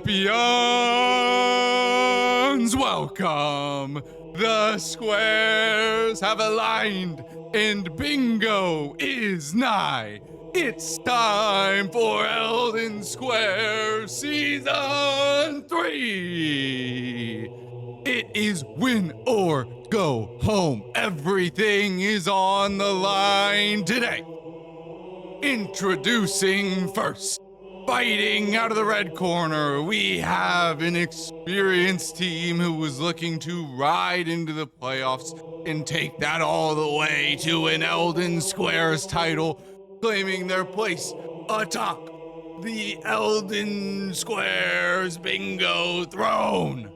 Champions, welcome! The squares have aligned and bingo is nigh. It's time for Elden Square Season 3! It is win or go home. Everything is on the line today. Introducing first. Fighting out of the red corner, we have an experienced team who was looking to ride into the playoffs and take that all the way to an Elden Squares title, claiming their place atop the Elden Squares bingo throne.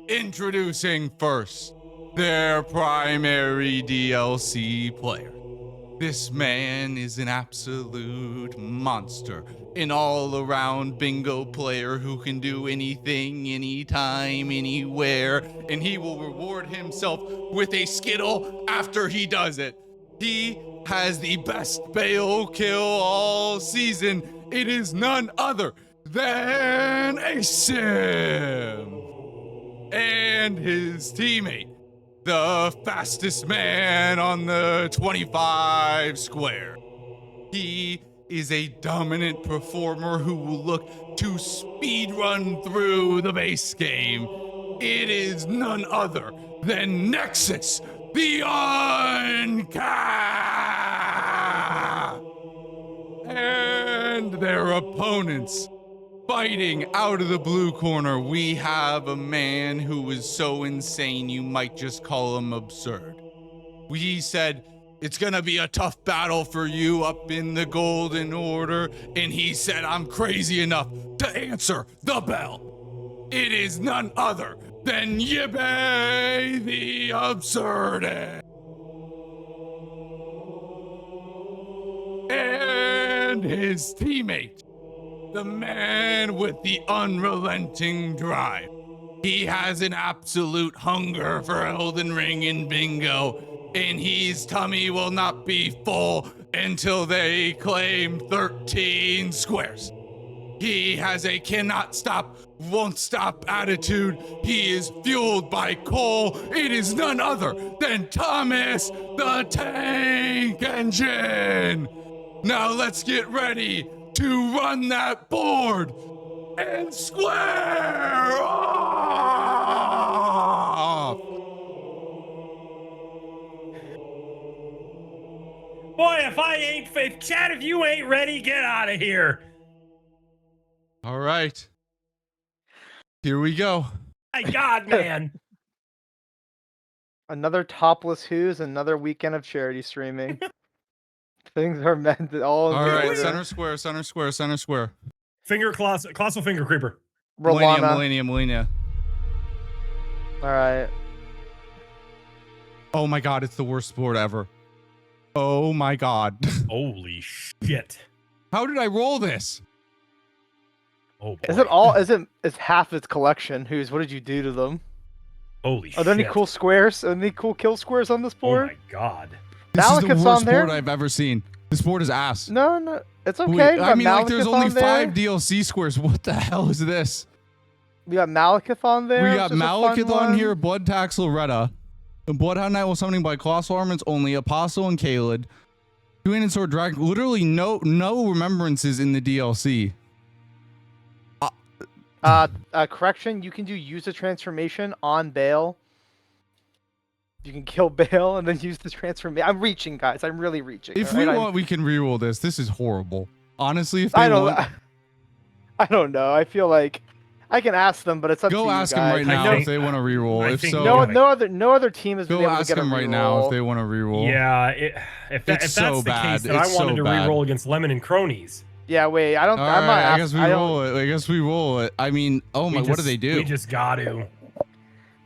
Introducing first, their primary DLC player. This man is an absolute monster, an all-around bingo player who can do anything, anytime, anywhere, and he will reward himself with a Skittle after he does it. He has the best bail kill all season. It is none other than a Sim. And his teammate, the fastest man on the 25 square. He is a dominant performer who will look to speed run through the base game. It is none other than Nexus, the Uncat! And their opponents. Fighting out of the blue corner, we have a man who is so insane you might just call him absurd. We said, it's gonna be a tough battle for you up in the Golden Order, and he said, I'm crazy enough to answer the bell. It is none other than Yibe the Absurdist. And his teammate, the man with the unrelenting drive. He has an absolute hunger for Elden Ring and bingo, and his tummy will not be full until they claim 13 squares. He has a cannot stop, won't stop attitude. He is fueled by coal. It is none other than Thomas the Tank Engine. Now let's get ready to run that board and square off! Boy, if you ain't ready, get out of here. All right. Here we go. My God, man. Another topless who's, another weekend of charity streaming. Things are meant to all. All right, center square, center square, center square. Colossal finger creeper. Millennia. All right. Oh my God, it's the worst sport ever. Oh my God. Holy shit. How did I roll this? Oh boy. Is half its collection? What did you do to them? Holy shit. Are there any cool squares? Any cool kill squares on this board? Oh my God. This is the Malekith's worst on there? board I've ever seen. This board is ass. No, it's okay. I mean, like, there's only five 5 DLC squares. What the hell is this? We got Malekith on there. We got Malekith on here, Blood Tax Loretta. And Bloodhound Knight was summoning by Colossal Armaments only, Apostle and Kaled. Two-handed Sword Dragon. Literally no remembrances in the DLC. Correction, you can use the transformation on Bale. You can kill Bale and then use the transformation. I'm reaching, guys. I'm really reaching. If we want, we can reroll this. This is horrible. Honestly, if they I don't know. I feel like I can ask them, but it's up to you guys. Go ask them right now if they want to reroll. If so, no other team has been able to get a reroll. Go ask them right now if they want to reroll. Yeah, if that's so the bad. case, then I wanted to reroll against Lemon and Cronies. Yeah, wait. I don't. I'm not. I guess we roll it. I guess we roll it. I mean, oh my, what do they do? We just got to.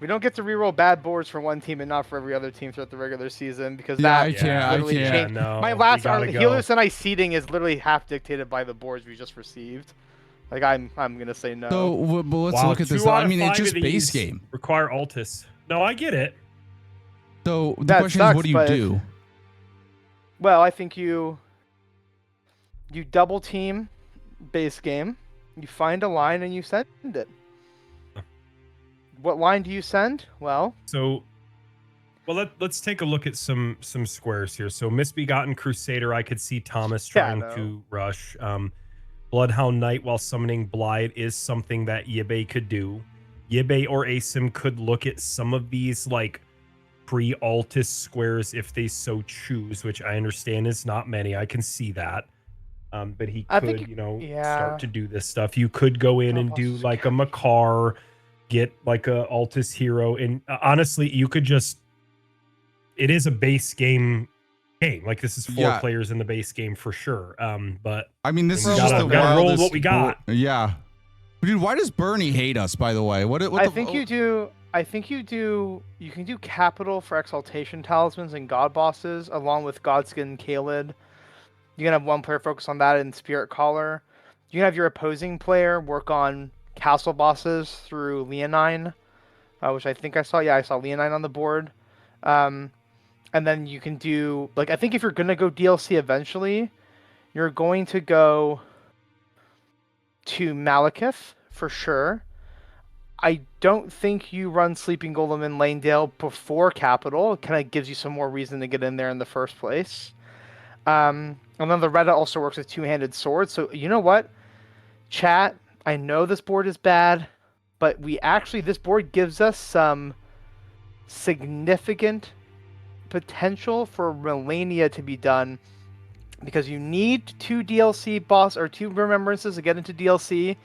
We don't get to reroll bad boards for one team and not for every other team throughout the regular season because I can't. No, my last Healers and Ice seeding is literally half dictated by the boards we just received. Like I'm gonna say no. So, but let's look at this. I mean, it's just base game. Require Altus. No, I get it. So the question is, what do you do? Well, I think you double team base game. You find a line and you send it. What line do you send? Well, let's take a look at some squares here. So Misbegotten Crusader, I could see Thomas trying to rush. Bloodhound Knight while summoning Blide is something that Yibe could do. Yibe or Asim could look at some of these like pre-Altus squares if they so choose, which I understand is not many. I can see that. But he could, start to do this stuff. You could go in and do like a Makar, get like a Altus hero, and honestly, you could just. It is a base game. Like this is 4 players in the base game for sure. But I mean, this is just the wildest roll what we got. Yeah, dude. Why does Bernie hate us? By the way, what I think you do. You can do capital for exaltation talismans and god bosses, along with Godskin and Kaled. You can have one player focus on that in Spirit Caller. You can have your opposing player work on castle bosses through Leonine, which I think I saw. Yeah, I saw Leonine on the board. And then you can do, like, I think if you're going to go DLC eventually, you're going to go to Malekith for sure. I don't think you run Sleeping Golem in Lanedale before Capital. It kind of gives you some more reason to get in there in the first place. And then the Retta also works with two-handed swords. So you know what? Chat, I know this board is bad, but this board gives us some significant potential for Melania to be done, because you need 2 DLC boss or 2 remembrances to get into DLC.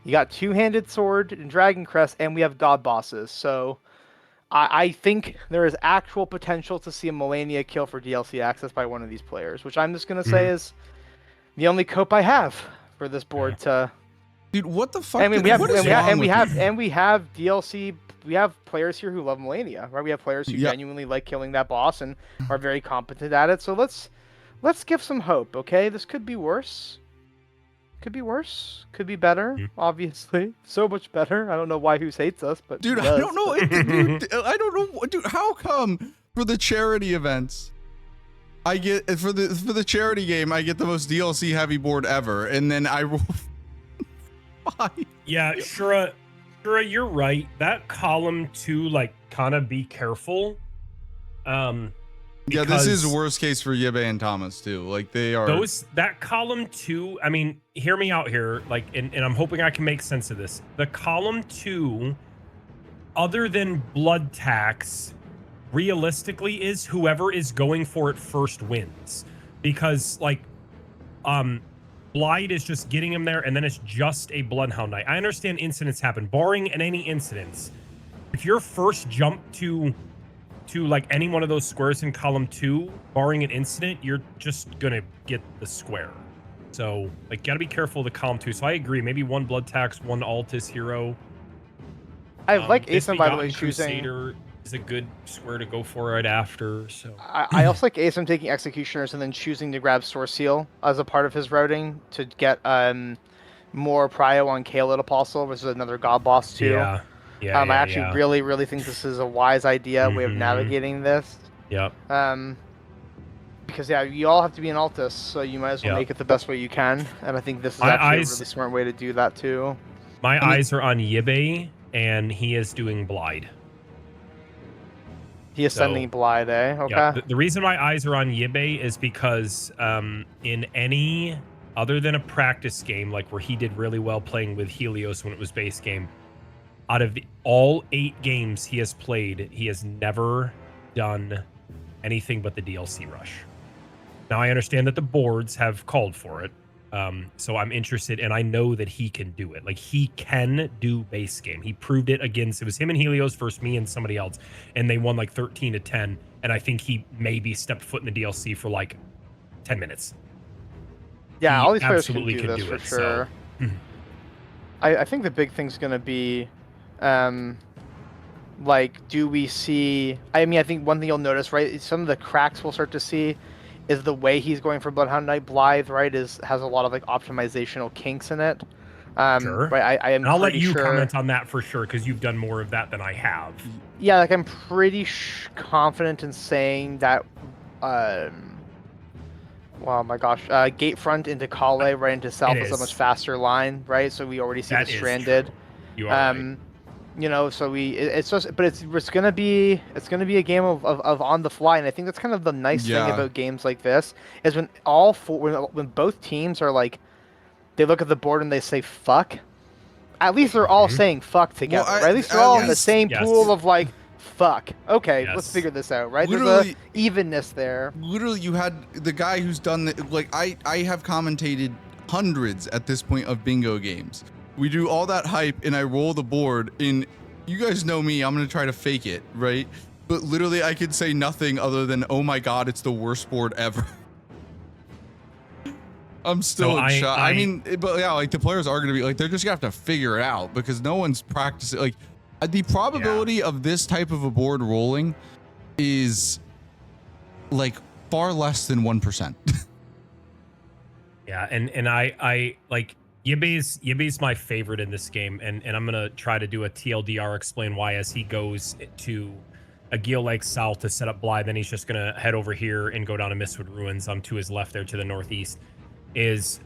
You got two-handed sword and Dragon Crest, and we have god bosses. So I think there is actual potential to see a Melania kill for DLC access by one of these players, which I'm just gonna say is the only cope I have for this board to. Dude, what the fuck? I mean, we have DLC. We have players here who love Melania, right? We have players who genuinely like killing that boss and are very competent at it. So let's give some hope, okay? This could be worse. Could be worse. Could be better. Obviously, so much better. I don't know why Who's hates us, but dude, I don't know. Dude, I don't know, dude. How come for the charity events, I get for the charity game, I get the most DLC heavy board ever, and then I roll 5. Yeah, Shura, you're right. That column 2, like, kind of be careful. Yeah, this is worst case for Yibe and Thomas too. Like they are that column 2. I mean, hear me out here. Like, and I'm hoping I can make sense of this. The column 2, other than blood tax, realistically is whoever is going for it first wins, because like, Blide is just getting him there, and then it's just a Bloodhound Knight. I understand incidents happen, barring any incidents. If your first jump to like any one of those squares in column 2, barring an incident, you're just gonna get the square. So like, gotta be careful of the column 2. So I agree, maybe 1 blood tax, 1 Altus hero. I like Asim, by the way, choosing Crusader is a good square to go for right after. So I also like Asim taking Executioners and then choosing to grab Source Seal as a part of his routing to get more prio on Kaled Apostle, which is another god boss too. I actually really think this is a wise idea, way of navigating this. Yep. Because you all have to be in Altus, so you might as well make it the best way you can. And I think this is actually a really smart way to do that too. My eyes are on Yibe, and he is doing Blide. He is sending Blide, eh? Okay. Yeah, the reason my eyes are on Yibe is because in any other than a practice game, like where he did really well playing with Helios when it was base game, out of all 8 games he has played, he has never done anything but the DLC rush. Now, I understand that the boards have called for it, so I'm interested, and I know that he can do it. Like, he can do base game. He proved it against, it was him and Helios versus me and somebody else, and they won like 13-10, and I think he maybe stepped foot in the DLC for like 10 minutes. Yeah, he all these players can do this for sure. So. I think the big thing's going to be, like, do we see... I mean, I think one thing you'll notice, right, some of the cracks we'll start to see is the way he's going for Bloodhound Knight Blithe, right, has a lot of, like, optimizational kinks in it. Sure. Right, I am and I'll let you sure... comment on that for sure, because you've done more of that than I have. Yeah, like, I'm pretty confident in saying that Wow, my gosh. Gate front into Kale, right into South It is a much is. faster line, right? So we already see That the is stranded. true. You are right. You know, so it's just, but it's gonna be a game of on the fly, and I think that's kind of the nice thing Yeah. about games like this is when all four when both teams are like, they look at the board and they say fuck. At least they're all Mhm. saying fuck Well, together, right? At least they're all in the Yes, same yes. pool of like, fuck. Okay, let's Yes. figure this out, right? Literally- There's a evenness there. Literally, you had the guy who's done the, like I have commentated hundreds at this point of bingo games. We do all that hype and I roll the board, and you guys know me, I'm gonna try to fake it, right? But literally I could say nothing other than, oh my god, it's the worst board ever. I'm still in shock. I mean, but yeah, like the players are gonna be like, they're just gonna have to figure it out because no one's practicing. Like the probability of this type of a board rolling is like far less than 1%. Yeah, and I like Yibe's my favorite in this game, and I'm gonna try to do a TLDR explain why as he goes to Agil Lake South to set up Blythe, then he's just gonna head over here and go down to Mistwood Ruins to his left there to the northeast. Is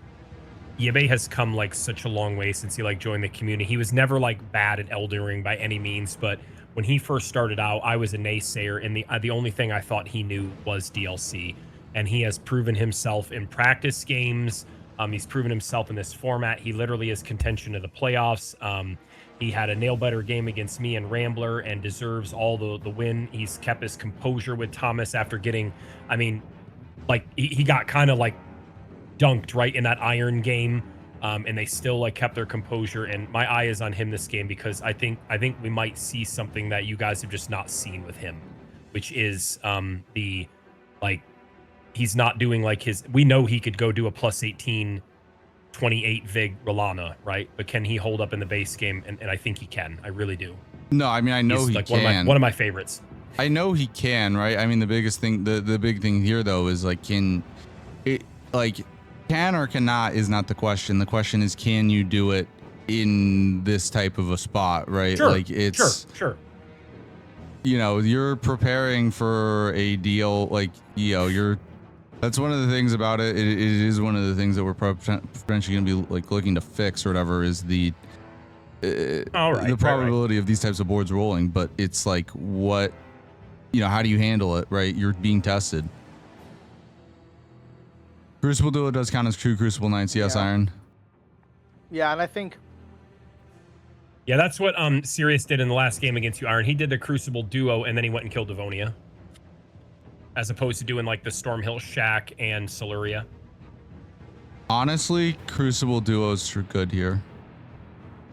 Yibe has come like such a long way since he like joined the community. He was never like bad at Elden Ring by any means, but when he first started out, I was a naysayer, and the only thing I thought he knew was DLC. And he has proven himself in practice games. He's proven himself in this format. He literally is contention of the playoffs. He had a nail-biter game against me and Rambler and deserves all the win. He's kept his composure with Thomas after getting, I mean, like he got kind of like dunked right in that iron game. And they still like kept their composure, and my eye is on him this game because I think we might see something that you guys have just not seen with him, which is the like he's not doing like his, we know he could go do a plus 18 28 vig Rolana, right? But can he hold up in the base game? And I think he can. I really do. No, I mean, I know He's he like can. one of my favorites. I know he can, right? I mean, the biggest thing, the big thing here though is like, can it, like, can or cannot is not the question. The question is, can you do it in this type of a spot, right? Sure, like it's sure. You know, you're preparing for a deal, like, you know, that's one of the things about it. It is one of the things that we're potentially going to be like looking to fix or whatever is the probability of these types of boards rolling. But it's like, what, you know, how do you handle it, right? You're being tested. Crucible Duo does count as true Crucible Knights. Yes, Yeah. Iron. Yeah, and I think Yeah, that's what Sirius did in the last game against you, Iron. He did the Crucible Duo, and then he went and killed Devonia. As opposed to doing like the Stormhill Shack and Siluria. Honestly, Crucible Duos are good here.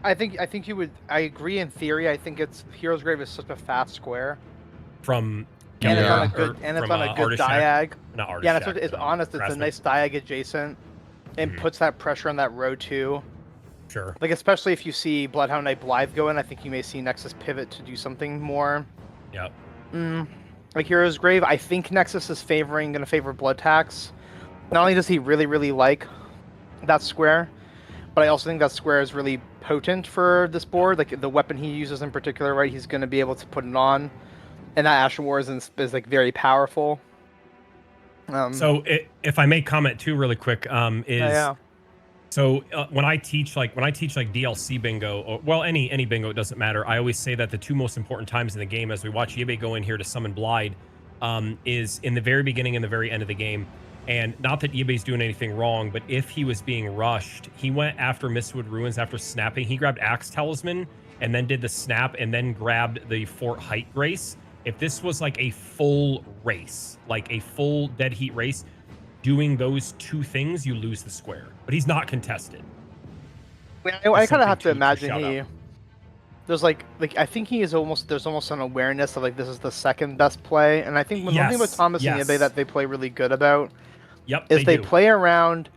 I think you would. I agree in theory. I think it's Hero's Grave is such a fast square, From and it's on a Yeah. good Artist Shack. diag. Not Artist Yeah, Shack, it's honest. It's a Craftsman. nice diag adjacent, and puts that pressure on that row too. Sure. Like especially if you see Bloodhound Knight Blythe go in, I think you may see Nexus pivot to do something more. Yep. Like Hero's Grave, I think Nexus is going to favor Blood Tax. Not only does he really like that square, but I also think that square is really potent for this board. Like the weapon he uses in particular, right? He's going to be able to put it on, and that Ashen War is like very powerful. So if I may comment too, really quick, So when I teach like DLC bingo, or well, any bingo, it doesn't matter. I always say that the two most important times in the game, as we watch Yibe go in here to summon Blythe, is in the very beginning and the very end of the game. And not that Yibe's doing anything wrong, but if he was being rushed, he went after Mistwood Ruins after snapping. He grabbed Axe Talisman and then did the snap and then grabbed the Fort Height Grace. If this was like a full race, like a full dead heat race, doing those two things, you lose the square. But he's not contested. I kind of have to imagine shout he. out. There's like I think he is there's almost an awareness of like this is the second best play, and I think one thing with Thomas and Yibe that they play really good about is they play around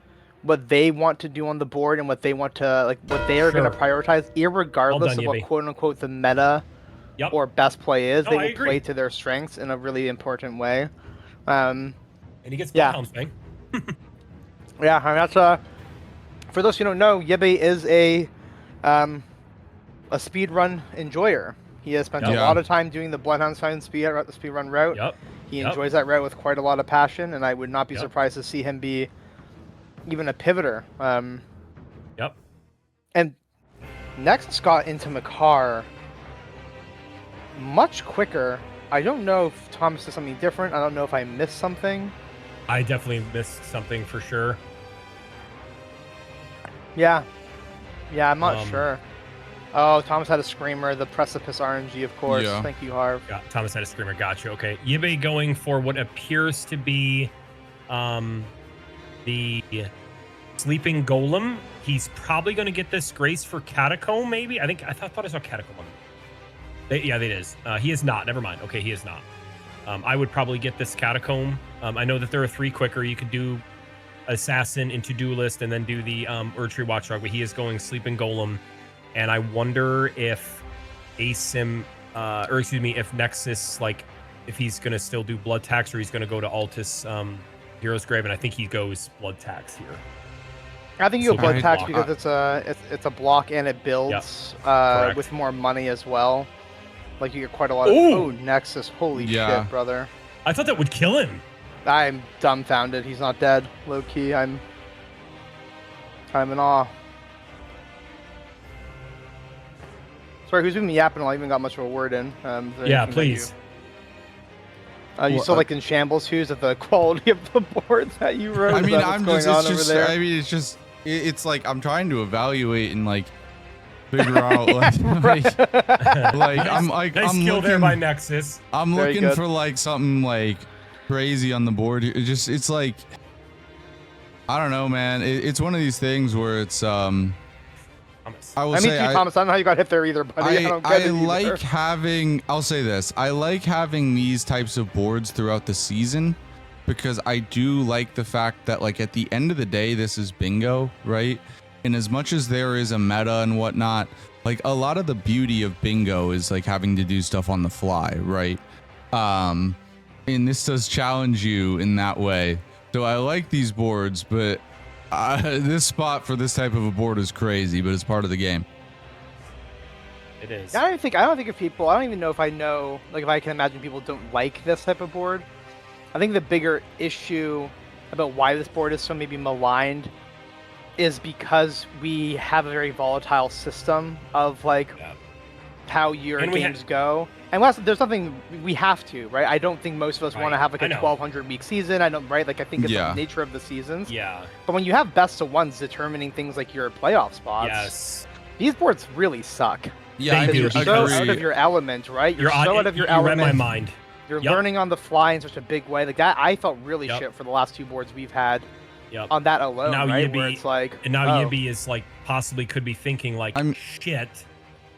what they want to do on the board and what they want to like what they are going to prioritize, irregardless of what quote unquote the meta or best play is. They will play to their strengths in a really important way. And he gets Bloodhound's thing. Yeah, and that's for those who don't know, Yibe is a speedrun enjoyer. He has spent a lot of time doing the Bloodhound Sign speedrun route. Yep. He enjoys that route with quite a lot of passion, and I would not be surprised to see him be even a pivoter. Yep. And Nexus got into Makar much quicker. I don't know if Thomas did something different. I don't know if I missed something. I definitely missed something for sure. Yeah, I'm not sure. Oh, Thomas had a screamer, the Precipice RNG, of course. Yeah. Thank you, Harv. Yeah, Thomas had a screamer. Gotcha. Okay. Yibe going for what appears to be the Sleeping Golem. He's probably going to get this Grace for Catacomb, maybe? I thought I saw Catacomb on yeah, it is. He is not. Never mind. Okay, he is not. I would probably get this Catacomb. I know that there are 3 quicker. You could do Assassin into Duelist and then do the Erdtree Watchdog, but he is going Sleeping Golem. And I wonder if if Nexus, like, if he's going to still do Blood Tax or he's going to go to Altus Hero's Grave, and I think he goes Blood Tax here. I think you go Blood Tax because it's a block and it builds with more money as well. Like, you get quite a lot of... Oh, Nexus. Holy shit, brother. I thought that would kill him. I'm dumbfounded. He's not dead. Low-key, I'm in awe. Sorry, who's been yapping? I even got much of a word in. Yeah, please. You still like in shambles, Hughes, at the quality of the boards that you wrote? I mean, it's like I'm trying to evaluate and like figure out I'm looking there by Nexus. I'm looking for like something like crazy on the board. It's like, I don't know, man. It's one of these things where it's Thomas, Thomas, I don't know how you got hit there either, buddy. I'll say this. I like having these types of boards throughout the season because I do like the fact that, like, at the end of the day, this is bingo, right? And as much as there is a meta and whatnot, like, a lot of the beauty of bingo is like having to do stuff on the fly, right? And this does challenge you in that way. So I like these boards, but this spot for this type of a board is crazy, but it's part of the game. It is. I don't even know if I know, like, if I can imagine people don't like this type of board. I think the bigger issue about why this board is so maybe maligned is because we have a very volatile system of, like, how your games go. Unless there's something we have to, right? I don't think most of us want to have like a 1,200 week season. I don't, right? Like, I think it's the nature of the seasons. Yeah. But when you have best of ones determining things like your playoff spots, these boards really suck. Yeah, because you're so out of your element, right? You're so out of your element. You read my mind. You're learning on the fly in such a big way. Like that, I felt really shit for the last 2 boards we've had. On that alone, now right? Yibby, where it's like, and now Yibby is like possibly could be thinking like, shit,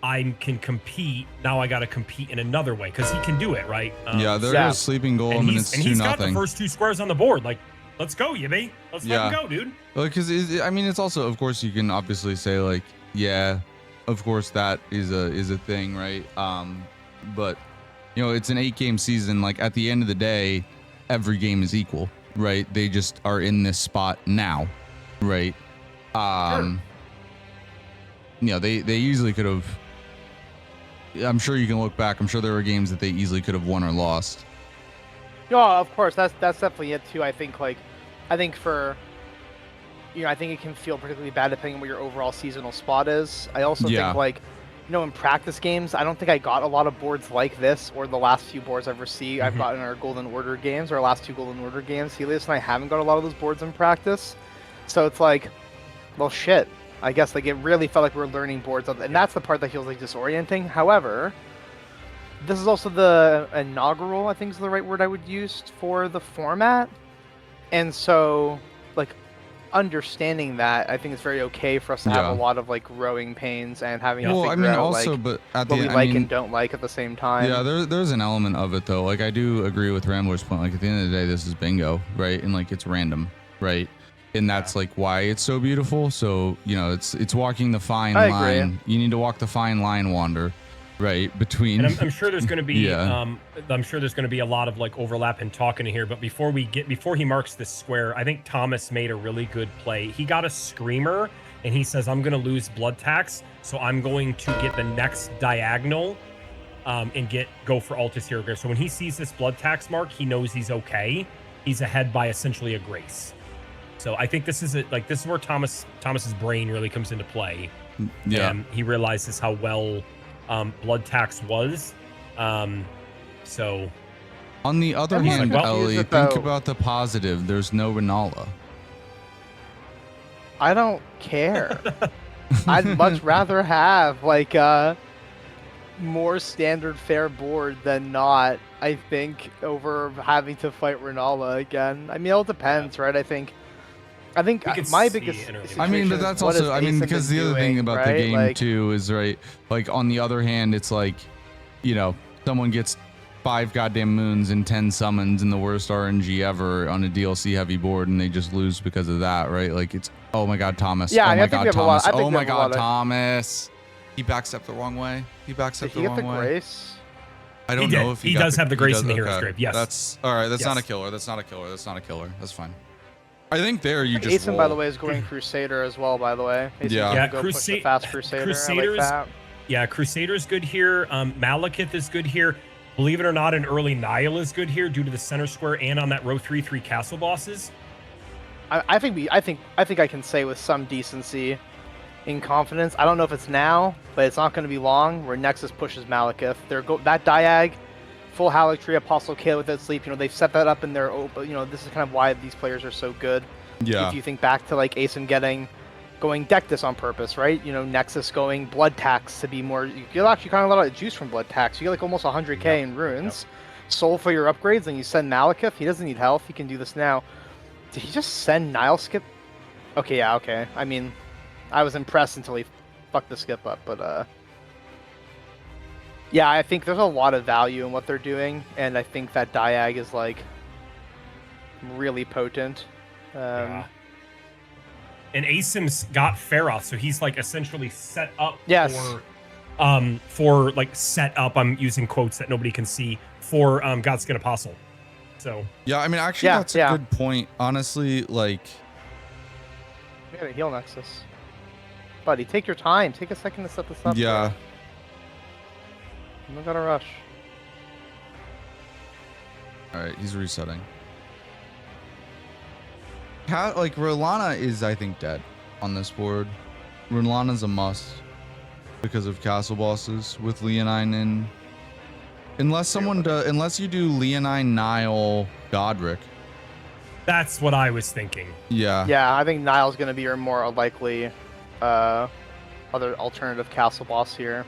I can compete. Now I got to compete in another way because he can do it, right? There goes Sleeping Golem, and it's 2-0. He's got the first 2 squares on the board. Like, let's go, Yibby. Let's let him go, dude. Well, because it's also, of course, you can obviously say like, of course that is a thing, right? But it's an 8-game season. Like, at the end of the day, every game is equal. Right, they just are in this spot now, right? They easily could have. I'm sure you can look back. I'm sure there were games that they easily could have won or lost. Yeah, of course. That's definitely it too. I think I think it can feel particularly bad depending on what your overall seasonal spot is. I also think in practice games, I don't think I got a lot of boards like this or the last few boards I've received. I've gotten our Golden Order games, our last 2 Golden Order games. Helios and I haven't got a lot of those boards in practice. So it's like, well, shit. I guess like it really felt like we were learning boards. And that's the part that feels like disorienting. However, this is also the inaugural, I think is the right word I would use for the format. And so, like, understanding that, I think it's very okay for us to have a lot of like growing pains and having to figure out but at what the we like and don't like at the same time. Yeah, there's an element of it though. Like, I do agree with Rambler's point. Like, at the end of the day, this is bingo, right? And like, it's random, right? And that's like why it's so beautiful. So it's walking the fine line. You need to walk the fine line, Wander. Right between, and I'm sure there's going to be, I'm sure there's going to be a lot of like overlap in talking here. But before he marks this square, I think Thomas made a really good play. He got a screamer, and he says, "I'm going to lose blood tax, so I'm going to get the next diagonal and go for Altus Hero. So when he sees this blood tax mark, he knows he's okay. He's ahead by essentially a grace. So I think this is where Thomas's brain really comes into play. Yeah. And he realizes how well blood tax was. So on the other I'm hand, confused Ellie, think about- about the positive. There's no Renala. I don't care. I'd much rather have like a more standard fair board than not. I think over having to fight Renala again. I mean, it all depends, right? I think We could my see biggest. interleague. situation I mean, but is that's what also, has I mean, Asim because been the other thing doing, about right? the game Like, too is, right, like on the other hand, it's like, you know, someone gets 5 goddamn moons and 10 summons and the worst RNG ever on a DLC heavy board, and they just lose because of that, right? Like it's, oh my God, Thomas. Yeah, oh I mean, my I think we God, have a lot- Thomas. I think Oh we my have a God, lot of- Thomas. He backstepped the wrong way. He backstepped Did the he get wrong the way. grace? I don't He know did. if He got does have the grace in the does- hero okay. scrape, yes. That's all right. That's not a Yes. killer. That's not a killer. That's not a killer. That's fine. I think there you Asim, just roll. by the way, is going Crusader as well. By the way, Asim Yeah. can Yeah, go push the Crusade- fast Crusader. I Crusaders- like that. Yeah, Crusader's good here. Malekith is good here. Believe it or not, an early Nile is good here due to the center square and on that row 3/3 castle bosses. I think I can say with some decency, in confidence. I don't know if it's now, but it's not going to be long. Where Nexus pushes Malekith. That Diag, full Halleck Apostle Kill without sleep. You know they've set that up in their. You know this is kind of why these players are so good. Yeah. If you think back to like Asim going Dectus on purpose, right? You know Nexus going Blood Tax to be more. You get actually kind of a lot of juice from Blood Tax. You get like almost 100k in runes. Soul for your upgrades, and you send Malekith. He doesn't need health. He can do this now. Did he just send Nile skip? Okay, yeah, okay. I mean, I was impressed until he fucked the skip up, but yeah, I think there's a lot of value in what they're doing, and I think that Diag is like really potent. Yeah. And Asim's got Feroth, so he's like essentially set up Yes. for like set up. I'm using quotes that nobody can see for Godskin Apostle. So Yeah, I mean, actually, Yeah, that's a yeah. good point. Honestly, like, We gotta heal Nexus. Buddy, take your time. Take a second to set this up. yeah, I'm not gonna rush. all right, he's resetting. Like, Rolana is, I think, dead on this board. Rolana's a must because of castle bosses with Leonine in. Unless you do Leonine, Nile, Godric. that's what I was thinking. Yeah. Yeah, I think Nile's gonna be your more likely other alternative castle boss here.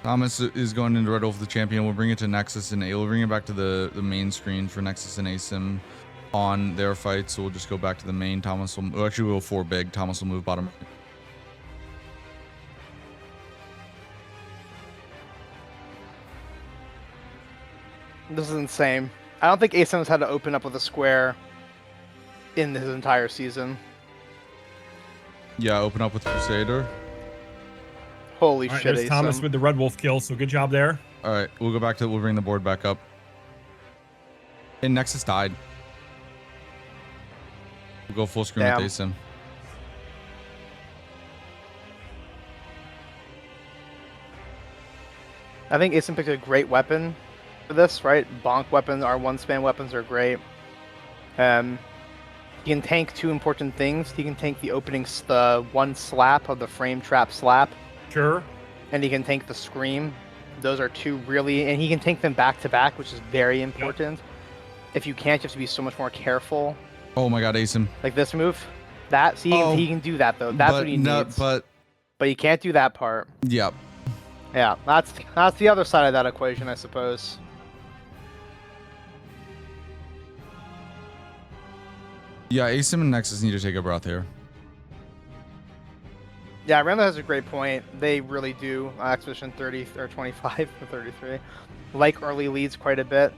Thomas is going into Red Wolf the champion. We'll bring it to Nexus and we'll bring it back to the main screen for Nexus and Asim on their fight. So we'll just go back to the main. Thomas will actually we'll 4 big. Thomas will move bottom. This is insane. I don't think Asim's had to open up with a square in his entire season. Yeah, open up with Crusader. Holy All right, shit, there's Asim. Thomas with the Red Wolf kill, so good job there. All right, we'll bring the board back up. And Nexus died. We'll go full screen Damn. with Asim. I think Asim picked a great weapon for this, right? Bonk weapons, R1 span weapons are great. He can tank 2 important things. He can tank the the 1 slap of the frame trap slap, Sure. and he can tank the scream. Those are 2 really, and he can tank them back to back, which is very important. If you can't, you have to be so much more careful. Oh my God, Asim. Like this move, he can do that though. That's what he needs. But But you can't do that part. yep. Yeah, that's the other side of that equation, I suppose. Yeah, Asim and Nexus need to take a breath here. Yeah, Randall has a great point. They really do, Expedition 30 or 25 or 33, like early leads quite a bit.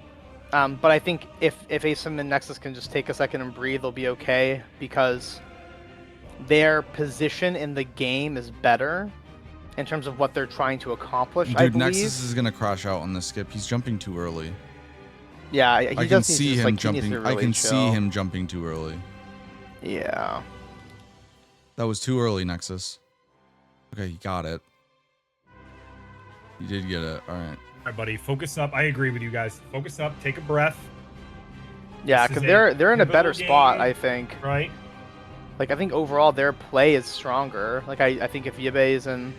But I think if Asim and Nexus can just take a second and breathe, they'll be okay because their position in the game is better in terms of what they're trying to accomplish. I Dude, believe. Nexus is gonna crash out on the skip. He's jumping too early. Yeah, he I can just needs see to just, him like, he needs to jumping. I really can chill. see him jumping too early. Yeah. That was too early, Nexus. Okay, you got it. You did get it. All right. All right, buddy. Focus up. I agree with you guys. Focus up. Take a breath. Yeah, This because is they're in a better pivotal spot, game, I think. Right? Like, I think overall their play is stronger. Like, I think if Yabe's in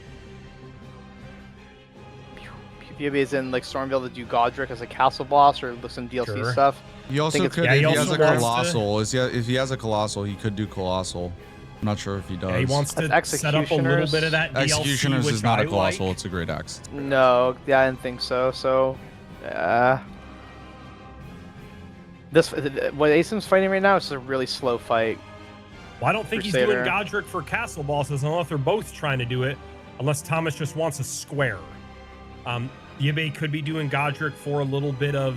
like Stormville to do Godric as a castle boss or some DLC Sure. stuff. He also it's- could, Yeah, if he he also has a wants to- colossal. If he has a colossal, he could do colossal. I'm not sure if he does. Yeah, he wants to That's set up a little bit of that DLC, Executioners which is not I a colossal. like. It's a great axe. No, yeah, I didn't think so. So, this what Asim's fighting right now is just a really slow fight. Well, I don't think Crusader. he's doing Godric for castle bosses unless they're both trying to do it. Unless Thomas just wants a square. Yabe could be doing Godric for a little bit of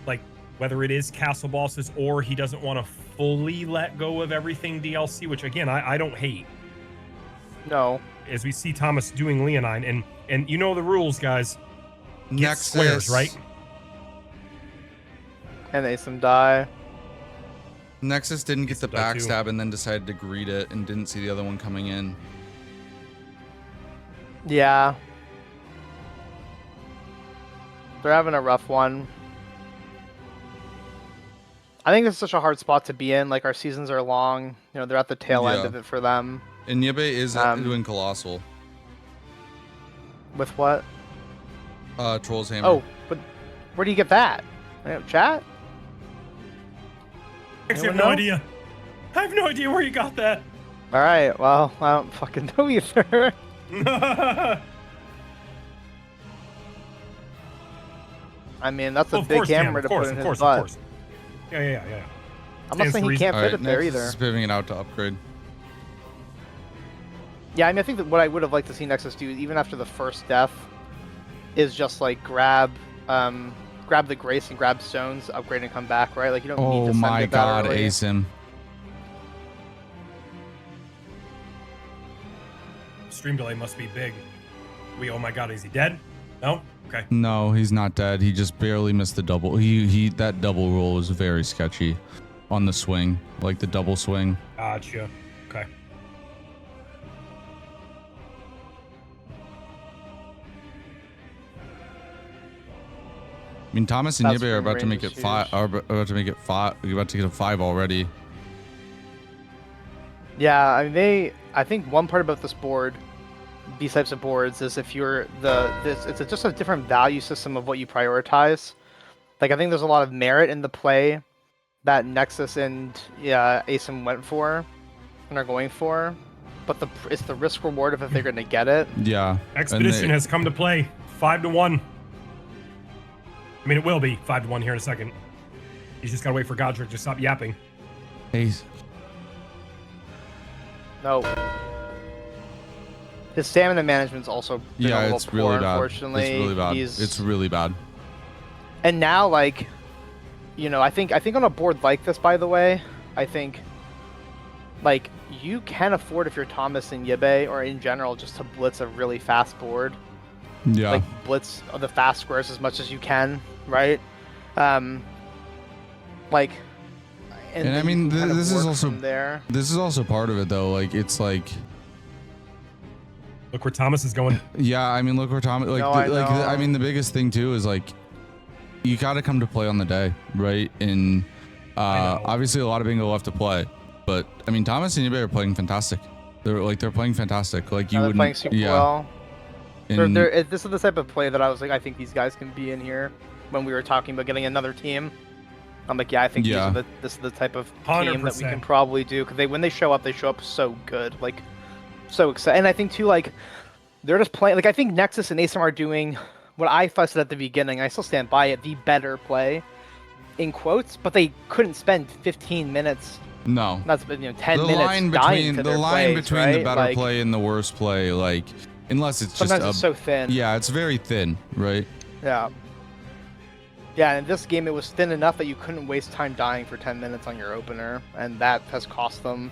like whether it is castle bosses or he doesn't want to fully let go of everything DLC, which again I don't hate. No, As we see Thomas doing Leonine, and you know the rules, guys. Get Nexus. squares, right? and Asim die. Nexus didn't get the That too. backstab and then decided to greet it and didn't see the other one coming in. Yeah, they're having a rough one. I think it's such a hard spot to be in. Like, our seasons are long. You know, they're at the tail end Yeah. of it for them. And Yabe is doing colossal. With what? Troll's hammer. Oh, but where do you get that? Chat? I have Anyone no know? idea. I have no idea where you got that. All right. Well, I don't fucking know either. I mean, that's a Of big course, Dan, hammer of to course, put in of his course, butt. of course. Yeah. I'm not Stands saying to he reason. can't All fit right, it there Nexus either. is pivoting it out to upgrade. Yeah, I mean, I think that what I would have liked to see Nexus do, even after the first death, is just like grab the Grace and grab stones, upgrade and come back, right? Like, you don't need Oh to send my it that god, early. Asim. Stream delay must be big. Oh my god, is he dead? No? Okay. No, he's not dead. He just barely missed the double. That double roll was very sketchy on the swing, like the double swing. Gotcha. Okay. I mean, Thomas and That's Yabe are from about to make range it is five. huge. Are about to make it five. We're about to get a 5 already. Yeah, I mean, I think one part about this board, these types of boards, is if you're it's just a different value system of what you prioritize. Like, I think there's a lot of merit in the play that Nexus and Asim went for and are going for, but it's the risk reward of if they're going to get it. Yeah. Expedition has come to play. 5-1. I mean, it will be 5-1 here in a second. He's just gotta wait for Godric to stop yapping. Ace. No. His stamina management's also been a Yeah, little it's poor, really bad. unfortunately. It's really bad. He's... It's really bad. And now, like, you know, I think on a board like this, by the way, I think, like, you can afford, if you're Thomas and Yabe, or in general, just to blitz a really fast board. Yeah. Like, blitz the fast squares as much as you can, right? Like, And then I mean, you can kind of this is work also from there. this is also part of it though. Like, it's like, Look where Thomas is going. yeah. I mean, look where Thomas. Like, No, I know. I mean, the biggest thing too is like, you got to come to play on the day, right? And I know. obviously, a lot of bingo left to play, but I mean, Thomas and Yabe are playing fantastic. They're playing fantastic. Like, you They're wouldn't. playing super yeah. well. And- This is the type of play that I was like, I think these guys can be in here. When we were talking about getting another team, I'm like, yeah, I think Yeah. this is the type of team that we 100%. can probably do, because when they show up so good, like, so excited. And I think too, like, they're just playing. Like, I think Nexus and Asim are doing what I fussed at the beginning. I still stand by it, the better play, in quotes. But they couldn't spend 15 minutes. No. That's 10 The minutes line dying between to the their line plays, between right? the better Like, play and the worst play, like, unless it's just sometimes it's so thin. yeah, it's very thin, right? Yeah. Yeah, and in this game it was thin enough that you couldn't waste time dying for 10 minutes on your opener, and that has cost them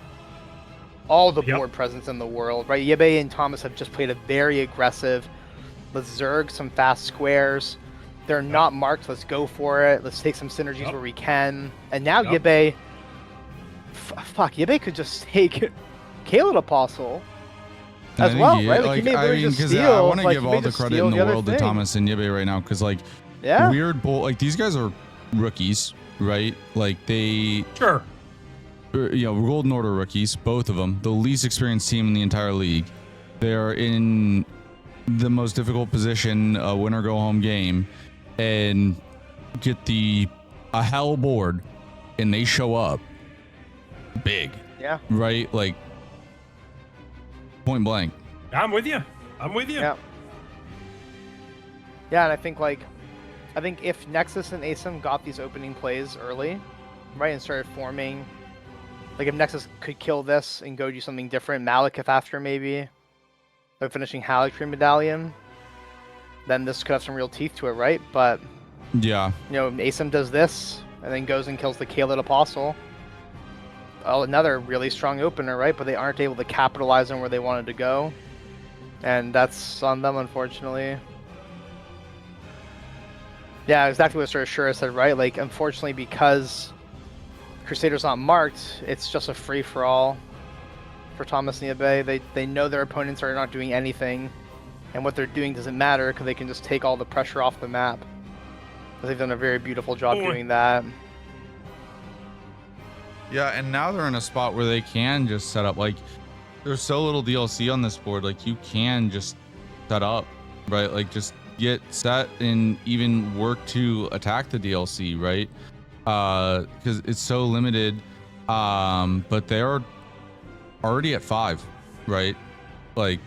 all the Yep. board presence in the world, right? Yabe and Thomas have just played a very aggressive, let's zerg some fast squares. They're not marked, let's go for it. Let's take some synergies Yep. where we can. And now Yep. Yabe, fuck, Yabe could just take Kaled Apostle as well, right? Like, he may literally just because steal. I want to like, give he may all the just credit steal in the other world to thing. Thomas and Yibe right now, because like Yeah. weird bull, like these guys are rookies, right? Like they, Sure. Golden Order rookies, both of them, the least experienced team in the entire league. They're in the most difficult position, a win or go home game, and get a hell board, and they show up big. Yeah. Right? Like point blank. I'm with you. Yeah. Yeah, and I think if Nexus and ASIM got these opening plays early, right, and started forming, like if Nexus could kill this and go do something different, Malekith after maybe, like finishing Haligtree Medallion, then this could have some real teeth to it, right? But Yeah. ASIM does this and then goes and kills the Kaled Apostle. Oh, another really strong opener, right? But they aren't able to capitalize on where they wanted to go, and that's on them, unfortunately. Yeah, exactly what Sir Shura said, right? Like, unfortunately, because Crusader's not marked, it's just a free-for-all for Thomas and Yibe. They know their opponents are not doing anything, and what they're doing doesn't matter because they can just take all the pressure off the map. They've done a very beautiful job doing that. Yeah, and now they're in a spot where they can just set up, like, there's so little DLC on this board, like, you can just set up, right? Like, just get set and even work to attack the DLC, right? Because it's so limited, but they're already at 5, right? Like,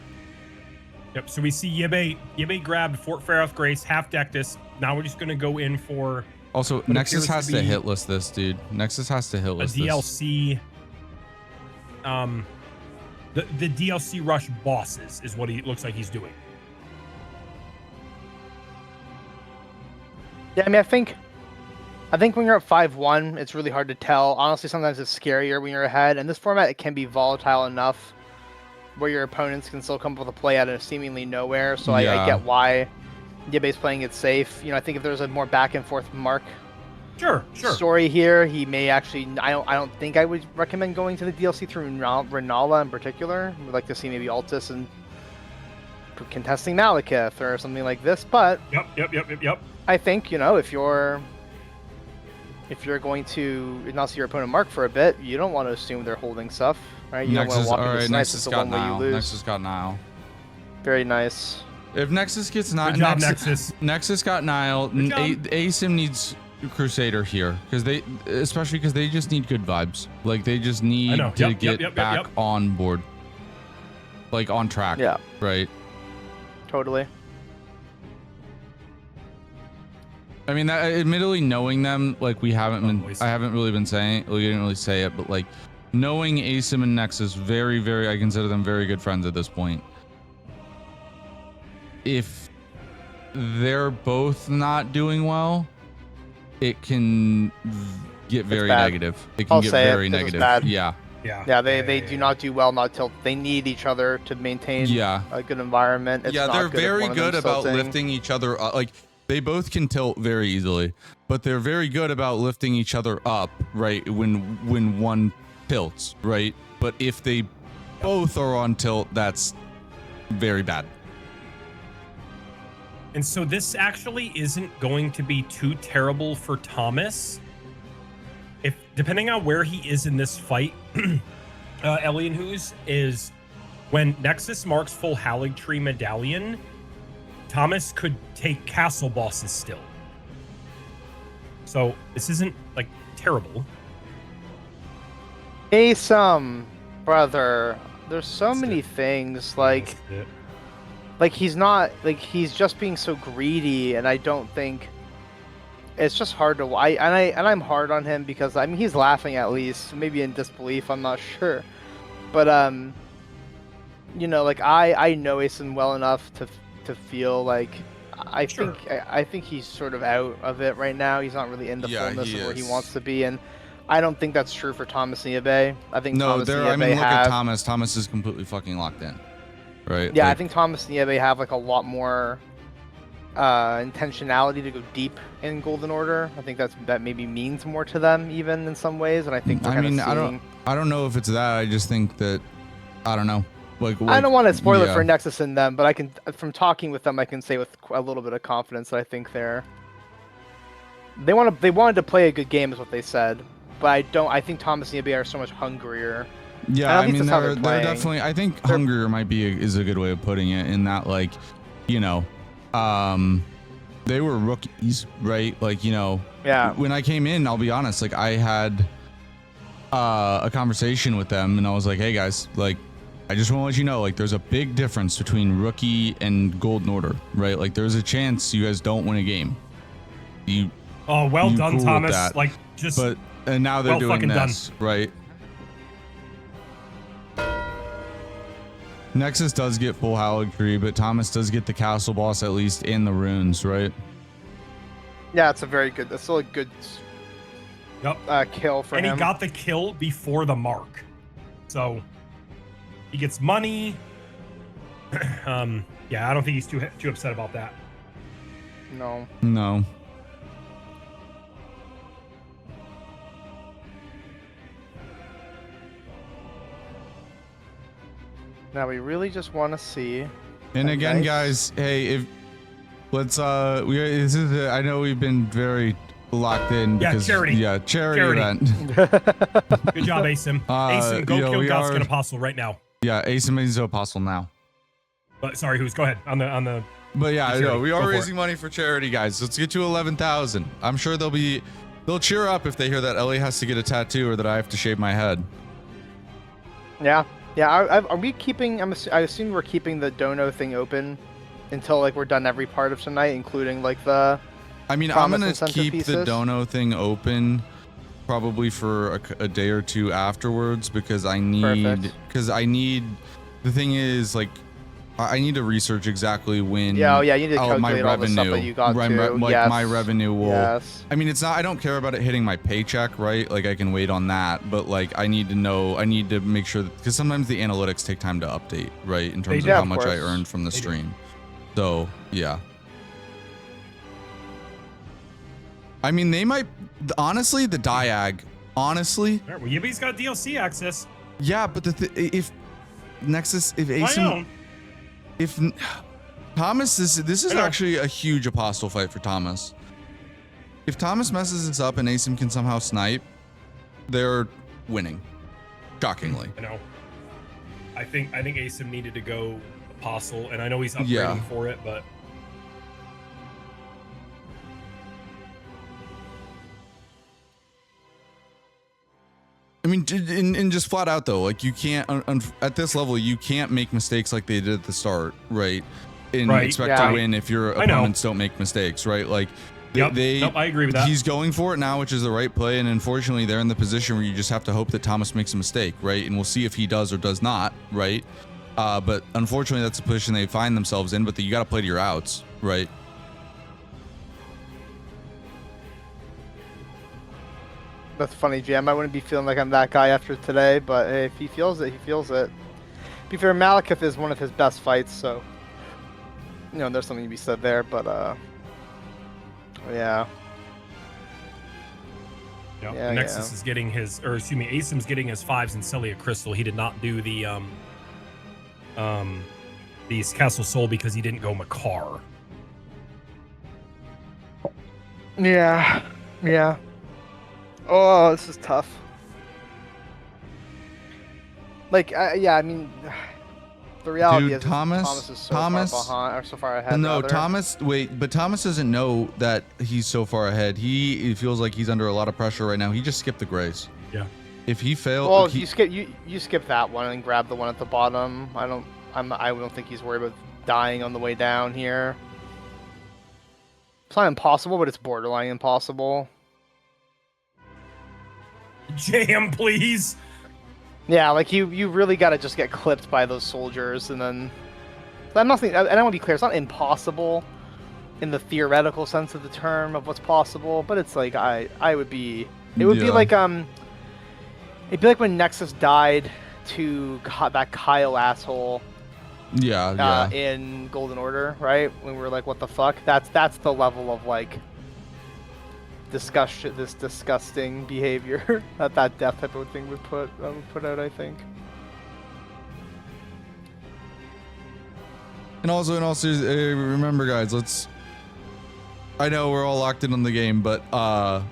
Yep. So we see Yibe grabbed Fort Faroth Grace, half decked us. Now we're just gonna go in for. also, Nexus has to hit list this, dude. Nexus has to hit A list DLC. The DLC rush bosses is what he looks like he's doing. Yeah, I mean, I think when you're at 5-1, it's really hard to tell. Honestly, sometimes it's scarier when you're ahead. In this format, it can be volatile enough where your opponents can still come up with a play out of seemingly nowhere. So I get why Yibe's playing it safe. I think if there's a more back and forth mark story here, he may actually. I don't think I would recommend going to the DLC through Renala in particular. We'd like to see maybe Altus and contesting Malekith or something like this. But Yep. I think if you're going to not see your opponent mark for a bit, you don't want to assume they're holding stuff, right? You Nexus, don't want to walk into Nexus the got one where you Nile. lose. Nexus got Nile. Very nice. If Nexus gets Nile, Good job, Nexus. Nexus got Nile. ASIM needs Crusader here especially because they just need good vibes. Like they just need to get back on board, like on track. Yeah. Right. Totally. I mean, admittedly, knowing them, like I haven't really been saying, we didn't really say it, but like knowing ASIM and Nexus, very, very, I consider them very good friends at this point. If they're both not doing well, it can get very negative. It can get very negative. Yeah. They do not do well until they need each other to maintain a good environment. It's they're very good about lifting each other up. Like they both can tilt very easily, but they're very good about lifting each other up, right? When one tilts, right? But if they both are on tilt, that's very bad. And so this actually isn't going to be too terrible for Thomas. If depending on where he is in this fight, Alien Who's is when Nexus marks full Haligtree Medallion, Thomas could take castle bosses still. So this isn't like terrible. ASIM, brother, there's so many things like he's not he's just being so greedy, and I don't think it's just hard to I'm hard on him because I mean he's laughing at least, maybe in disbelief, I'm not sure, but you know, like I know ASIM well enough to feel like I think he's sort of out of it right now. He's not really in the fullness of where he wants to be, and I don't think that's true for Thomas and Yibe. I think Thomas and Yibe look at Thomas. Thomas is completely fucking locked in, right? Yeah, I think Thomas and Yibe have like a lot more intentionality to go deep in Golden Order. I think that maybe means more to them even in some ways, and I think I don't know if it's that. I just think that I don't know. I don't want to spoil it yeah. for Nexus and them, but I can, from talking with them, I can say with a little bit of confidence that I think they wanted to play a good game, is what they said. But I think Thomas and EBA are so much hungrier. Yeah, I mean, they're definitely. I think hungrier might be is a good way of putting it. In that, like, you know, they were rookies, right? Like, you know, Yeah. When I came in, I'll be honest, like, I had a conversation with them, and I was like, hey guys, like, I just want to let you know, like, there's a big difference between rookie and Golden Order, right? Like, there's a chance you guys don't win a game. Oh, well done, cool Thomas. Like, just. But and now they're doing this, right? Nexus does get full Hallowed Tree, but Thomas does get the castle boss at least in the runes, right? Yeah, it's that's still a good kill for him. And he got the kill before the mark. So he gets money. Yeah, I don't think he's too upset about that. No. No. Now we really just want to see. And again, guys, hey, if let's this is I know we've been very locked in because charity event. Good job, Asim. Asim, go kill Godskin Apostle right now. Yeah, Asim is Apostle now. But sorry, go ahead on the. But yeah, no, we are raising money for charity, guys. Let's get to 11,000. I'm sure they'll cheer up if they hear that Ellie has to get a tattoo or that I have to shave my head. Yeah. Yeah, are we keeping? I assume we're keeping the dono thing open until like we're done every part of tonight, including like the. I mean, I'm gonna keep the dono thing open, probably for a day or two afterwards because I need. The thing is, like, I need to research exactly when. Yeah, you need to calculate all the stuff that you got to. My revenue will. Yes. I mean, it's not. I don't care about it hitting my paycheck, right? Like, I can wait on that, but like, I need to know. I need to make sure because sometimes the analytics take time to update, right? In terms of how much I earned from the stream. So yeah. I mean, they might. Honestly, the Diag. Honestly. Well, Yibby's got DLC access. Yeah, but if Nexus, if Asim. If Thomas, this is actually a huge Apostle fight for Thomas. If Thomas messes this up and Asim can somehow snipe, they're winning. Shockingly. I know. I think Asim needed to go Apostle, and I know he's upgrading for it, but. I mean, and just flat out though, like you can't at this level, you can't make mistakes like they did at the start, right? And expect to win if your opponents don't make mistakes, right? Like, I agree with that. He's going for it now, which is the right play, and unfortunately, they're in the position where you just have to hope that Thomas makes a mistake, right? And we'll see if he does or does not, right? But unfortunately, that's the position they find themselves in. But you got to play to your outs, right? That's funny, Jam. I wouldn't be feeling like I'm that guy after today, but hey, if he feels it, he feels it. To be fair, Malekith is one of his best fights, so you know there's something to be said there. But yeah. Nexus is getting his, or excuse me, Asim's getting his 5s in Celia Crystal. He did not do the these Castle Soul because he didn't go Makar. Yeah. Oh, this is tough. Like, I mean, the reality is Thomas is so far behind, or so far ahead. No, Thomas. Wait, but Thomas doesn't know that he's so far ahead. He feels like he's under a lot of pressure right now. He just skipped the Grace. Yeah. If he failed, well, you skip that one and grab the one at the bottom. I don't think he's worried about dying on the way down here. It's not impossible, but it's borderline impossible. Jam, please. Yeah, like you really got to just get clipped by those soldiers, and then I'm nothing. I don't want to be clear. It's not impossible in the theoretical sense of the term of what's possible, but it's like I would be. It would be like it'd be like when Nexus died to that Kyle asshole. Yeah. In Golden Order, right? When we were like, what the fuck? That's the level of like this disgusting behavior that death type of thing would put out, I think. And also, in all seriousness, remember, guys, I know we're all locked in on the game, but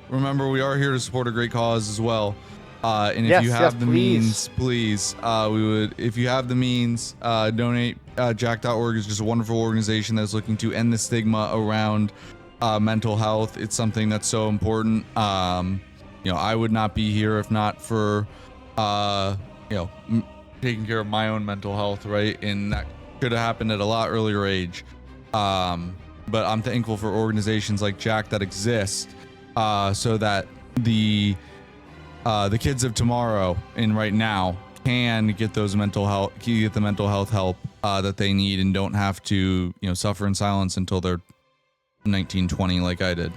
remember, we are here to support a great cause as well. And if you have the means, please, if you have the means, donate. Jack.org is just a wonderful organization that's looking to end the stigma around mental health. It's something that's so important. I would not be here if not for, taking care of my own mental health, right? And that could have happened at a lot earlier age. But I'm thankful for organizations like Jack that exist, so that the kids of tomorrow and right now can get the mental health help that they need and don't have to, suffer in silence until they're 19, 20 like I did.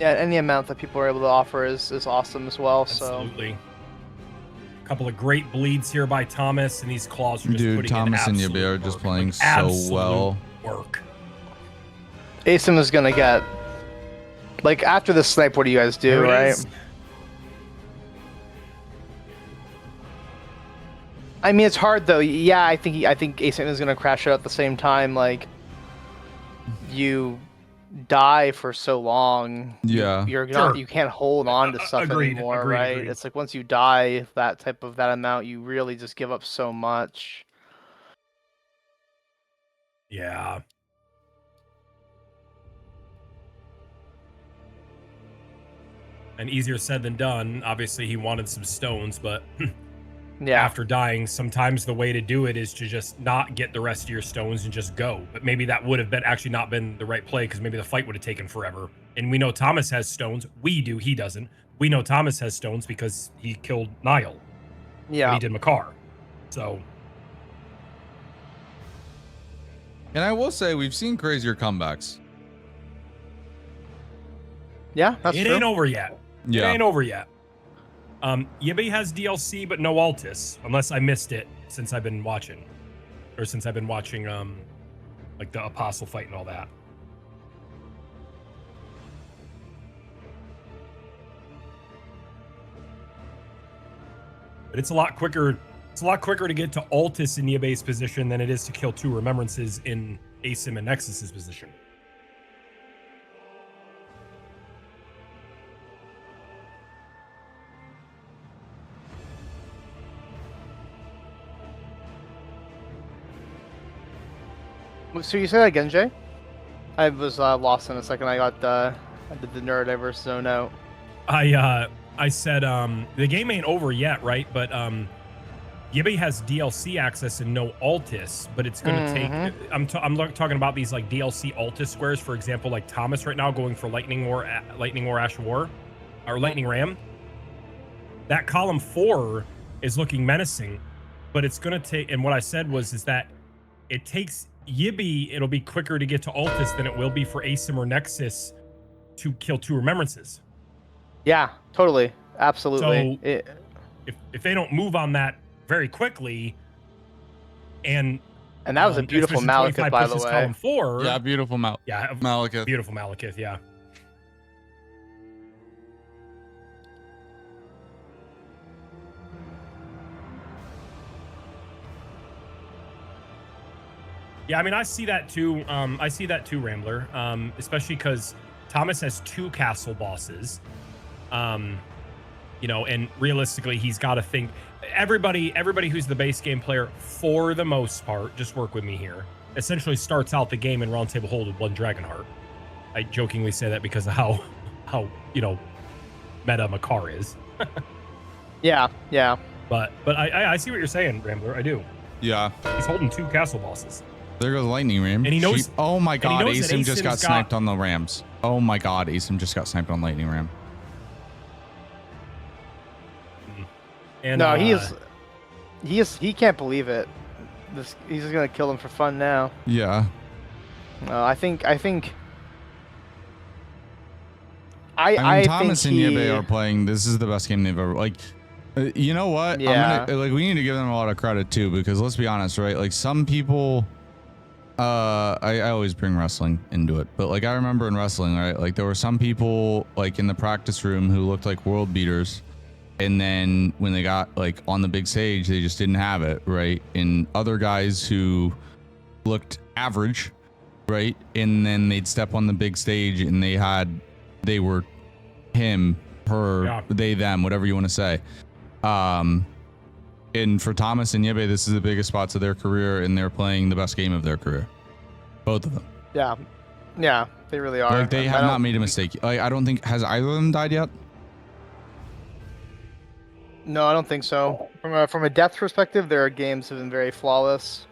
Yeah, any amount that people are able to offer is awesome as well. Absolutely. So a couple of great bleeds here by Thomas, and these claws are just putting Thomas in and Yabe are just playing like, so well. Work. Asim is gonna get after the snipe. What do you guys do, right? Is. I mean, it's hard though. Yeah, I think Asim is gonna crash out at the same time. Like, you die for so long. Yeah, you can't hold on to stuff anymore, right? Agreed. It's like once you die that amount, you really just give up so much. Yeah. And easier said than done. Obviously, he wanted some stones, but after dying, sometimes the way to do it is to just not get the rest of your stones and just go. But maybe that would have been actually not been the right play, because maybe the fight would have taken forever. And we know Thomas has stones. We do. He doesn't. We know Thomas has stones because he killed Niall. Yeah. And he did Makar. So. And I will say, we've seen crazier comebacks. Yeah, that's true. It ain't over yet. Yeah. It ain't over yet. Yabe has DLC, but no Altis, unless I missed it since I've been watching. Or since I've been watching, like the Apostle fight and all that. But it's a lot quicker. It's a lot quicker to get to Altis in Yabe's position than it is to kill 2 Remembrances in Asim and Nexus's position. So you say that again, Jay? I was lost in a second. I did the neurodiverse zone out. I said the game ain't over yet, right? But Yabe has DLC access and no Altis, but it's gonna take. I'm talking about these like DLC Altis squares, for example, like Thomas right now going for Lightning War, Ash War, or Lightning Ram. That column 4 is looking menacing, but it's gonna take. And what I said is that it takes Yabe. It'll be quicker to get to Altis than it will be for Asim or Nexus to kill 2 Remembrances. Yeah, totally, absolutely. So if they don't move on that very quickly, and that was a beautiful Malekith, by the way. Column 4, yeah, beautiful Malekith. Beautiful Malekith, yeah. Yeah, I mean, I see that too. Rambler. Especially because Thomas has 2 castle bosses. And realistically, he's got to think. Everybody who's the base game player, for the most part, just work with me here, essentially starts out the game in Roundtable Hold with 1 Dragonheart. I jokingly say that because of how meta Makar is. Yeah. But I see what you're saying, Rambler. I do. Yeah. He's holding 2 castle bosses. There goes Lightning Ram. And he knows. Oh my God, Asim just got sniped on the Rams. Oh my God, Asim just got sniped on Lightning Ram. And no, he can't believe it. He's just gonna kill him for fun now. Yeah. I think Thomas and Yabe are playing. This is the best game they've ever you know what? Yeah. We need to give them a lot of credit too, because let's be honest, right? Like some people, I always bring wrestling into it, but like I remember in wrestling, right? Like there were some people like in the practice room who looked like world beaters, And then when they got like on the big stage, they just didn't have it, right? And other guys who looked average, right? And then they'd step on the big stage and they were him, her, they, them, whatever you want to say. And for Thomas and Yebe, this is the biggest spots of their career, and they're playing the best game of their career. Both of them. Yeah. Yeah, they really are. Like they have not made a mistake. Like I don't think, has either of them died yet? No, I don't think so. From a depth perspective, their games have been very flawless.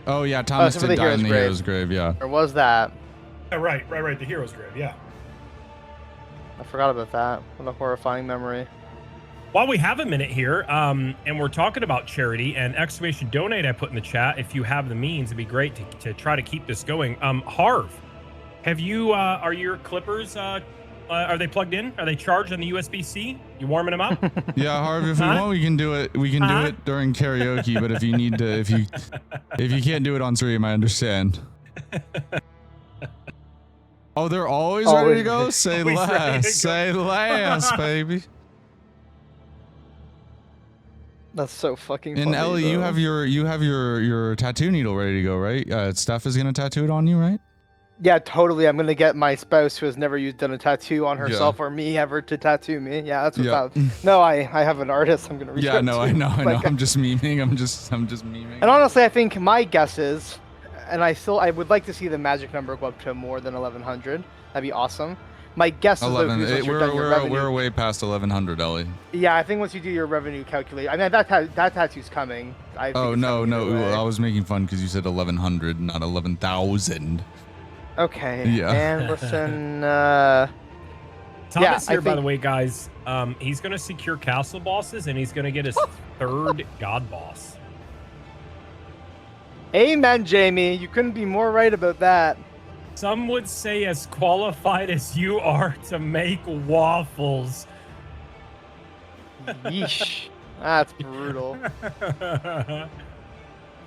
Oh yeah, Thomas so did die in the grave. hero's grave. Yeah. Or was that? Yeah, right. The hero's grave. Yeah. I forgot about that. What a horrifying memory. While we have a minute here, and we're talking about charity and exclamation donate, I put in the chat. If you have the means, it'd be great to try to keep this going. Harv, have you? Are your clippers? Are they plugged in? Are they charged on the USB-C? You warming them up? Yeah, Harv, if we want, we can do it. We can do it during karaoke. But if you need to, if you can't do it on stream, I understand. Oh, they're always ready to go. Say less. Say less, baby. That's so fucking funny. And Ellie, you have your tattoo needle ready to go, right? Steph is gonna tattoo it on you, right? Yeah, totally. I'm gonna get my spouse who has never done a tattoo on herself or me ever to tattoo me. Yeah, that's what's up. No, I have an artist I'm gonna reach out to. I know. I'm just memeing. I'm just memeing. And honestly, I think my guess is, and I would like to see the magic number go up to more than 1100. That'd be awesome. My guess is though, once you're done your revenue, we're way past 1100, Ellie. Yeah, I think once you do your revenue calculate, I mean that tattoo's coming. Oh no, I was making fun because you said 1100, not 11,000. Okay. Yeah. And listen. Thomas here, by the way, guys. He's gonna secure castle bosses, and he's gonna get his third god boss. Amen, Jamie. You couldn't be more right about that. Some would say as qualified as you are to make waffles. Yeesh. That's brutal.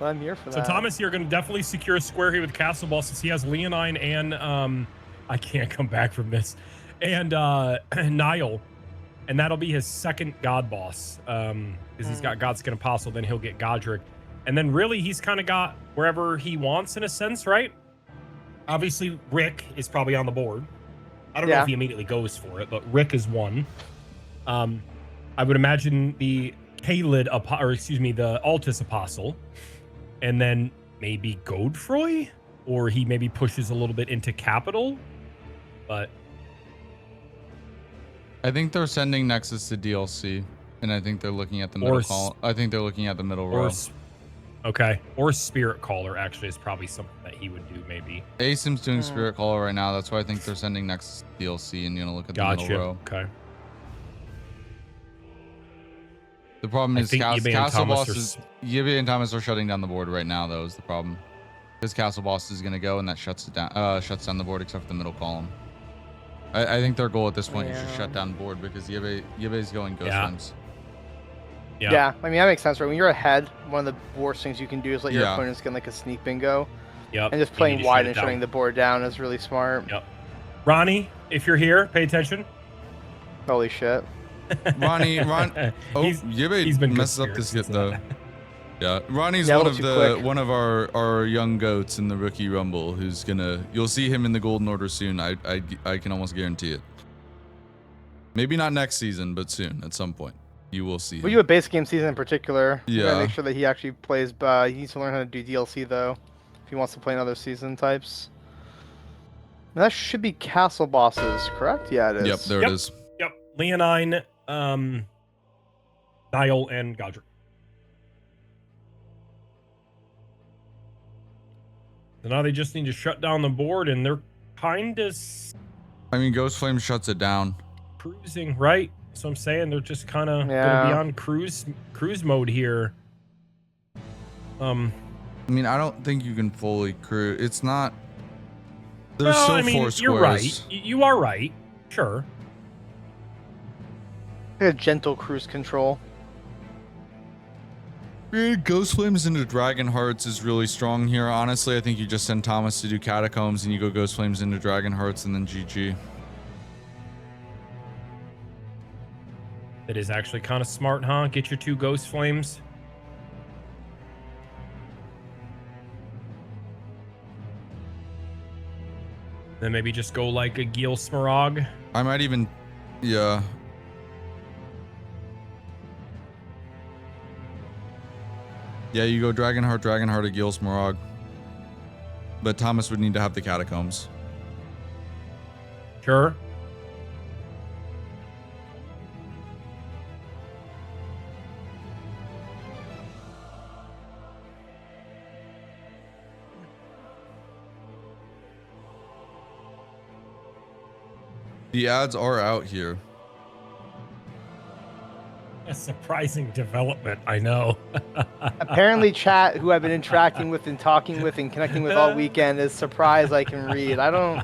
Well, I'm here for that. So Thomas, you're going to definitely secure a square here with castle bosses. He has Leonine and I can't come back from this, and Niall, and that'll be his second god boss. Because he's got Godskin Apostle, then he'll get Godric, and then really he's kind of got wherever he wants in a sense, right? Obviously, Rick is probably on the board. I don't know if he immediately goes for it, but Rick is one. I would imagine the the Altus Apostle, and then maybe Godfroy, or he maybe pushes a little bit into Capital. But I think they're sending Nexus to DLC, and I think they're looking at the middle column. I think they're looking at the middle row. Okay. Or Spirit Caller actually is probably something that he would do maybe. Asim's doing Spirit Caller right now. That's why I think they're sending next DLC and gonna look at the middle row. Okay. The problem is Castle Boss Yibby and Thomas are shutting down the board right now, though, is the problem. Because Castle Boss is gonna go and that shuts it down shuts down the board except for the middle column. I think their goal at this point is to shut down the board because Yibbe's going Ghost Flames. Yeah, I mean that makes sense, right? When you're ahead, one of the worst things you can do is let your opponents get like a sneak bingo. Yep. And just playing wide and shutting the board down is really smart. Yep. Ronnie, if you're here, pay attention. Holy shit. Ronnie, Yibbe been messes up this hit though. Yeah, Ronnie's one of our young goats in the rookie rumble who's you'll see him in the golden order soon. I can almost guarantee it. Maybe not next season, but soon at some point. You will see. Well, you have base game season in particular. Yeah. You gotta make sure that he actually plays. He needs to learn how to do DLC though, if he wants to play in other season types. And that should be castle bosses, correct? Yeah, it is. Yep, there it is. Yep, Leonine, Niall, and Godric. So now they just need to shut down the board, and they're kind of. I mean, Ghost Flame shuts it down. Cruising, right? So I'm saying they're just kind of gonna be on cruise mode here. I mean, I don't think you can fully cruise. It's not. There's still 4 squares. You're right. You are right. Sure. A gentle cruise control. Ghost Flames into Dragon Hearts is really strong here. Honestly, I think you just send Thomas to do Catacombs and you go Ghost Flames into Dragon Hearts and then GG. That is actually kind of smart, huh? Get your 2 Ghost Flames. Then maybe just go like a Gil Smaragd. I might even, yeah. Yeah, you go Dragonheart, a Gil Smaragd. But Thomas would need to have the Catacombs. Sure. The ads are out here. A surprising development, I know. Apparently, chat, who I've been interacting with and talking with and connecting with all weekend, is surprised I can read. I don't.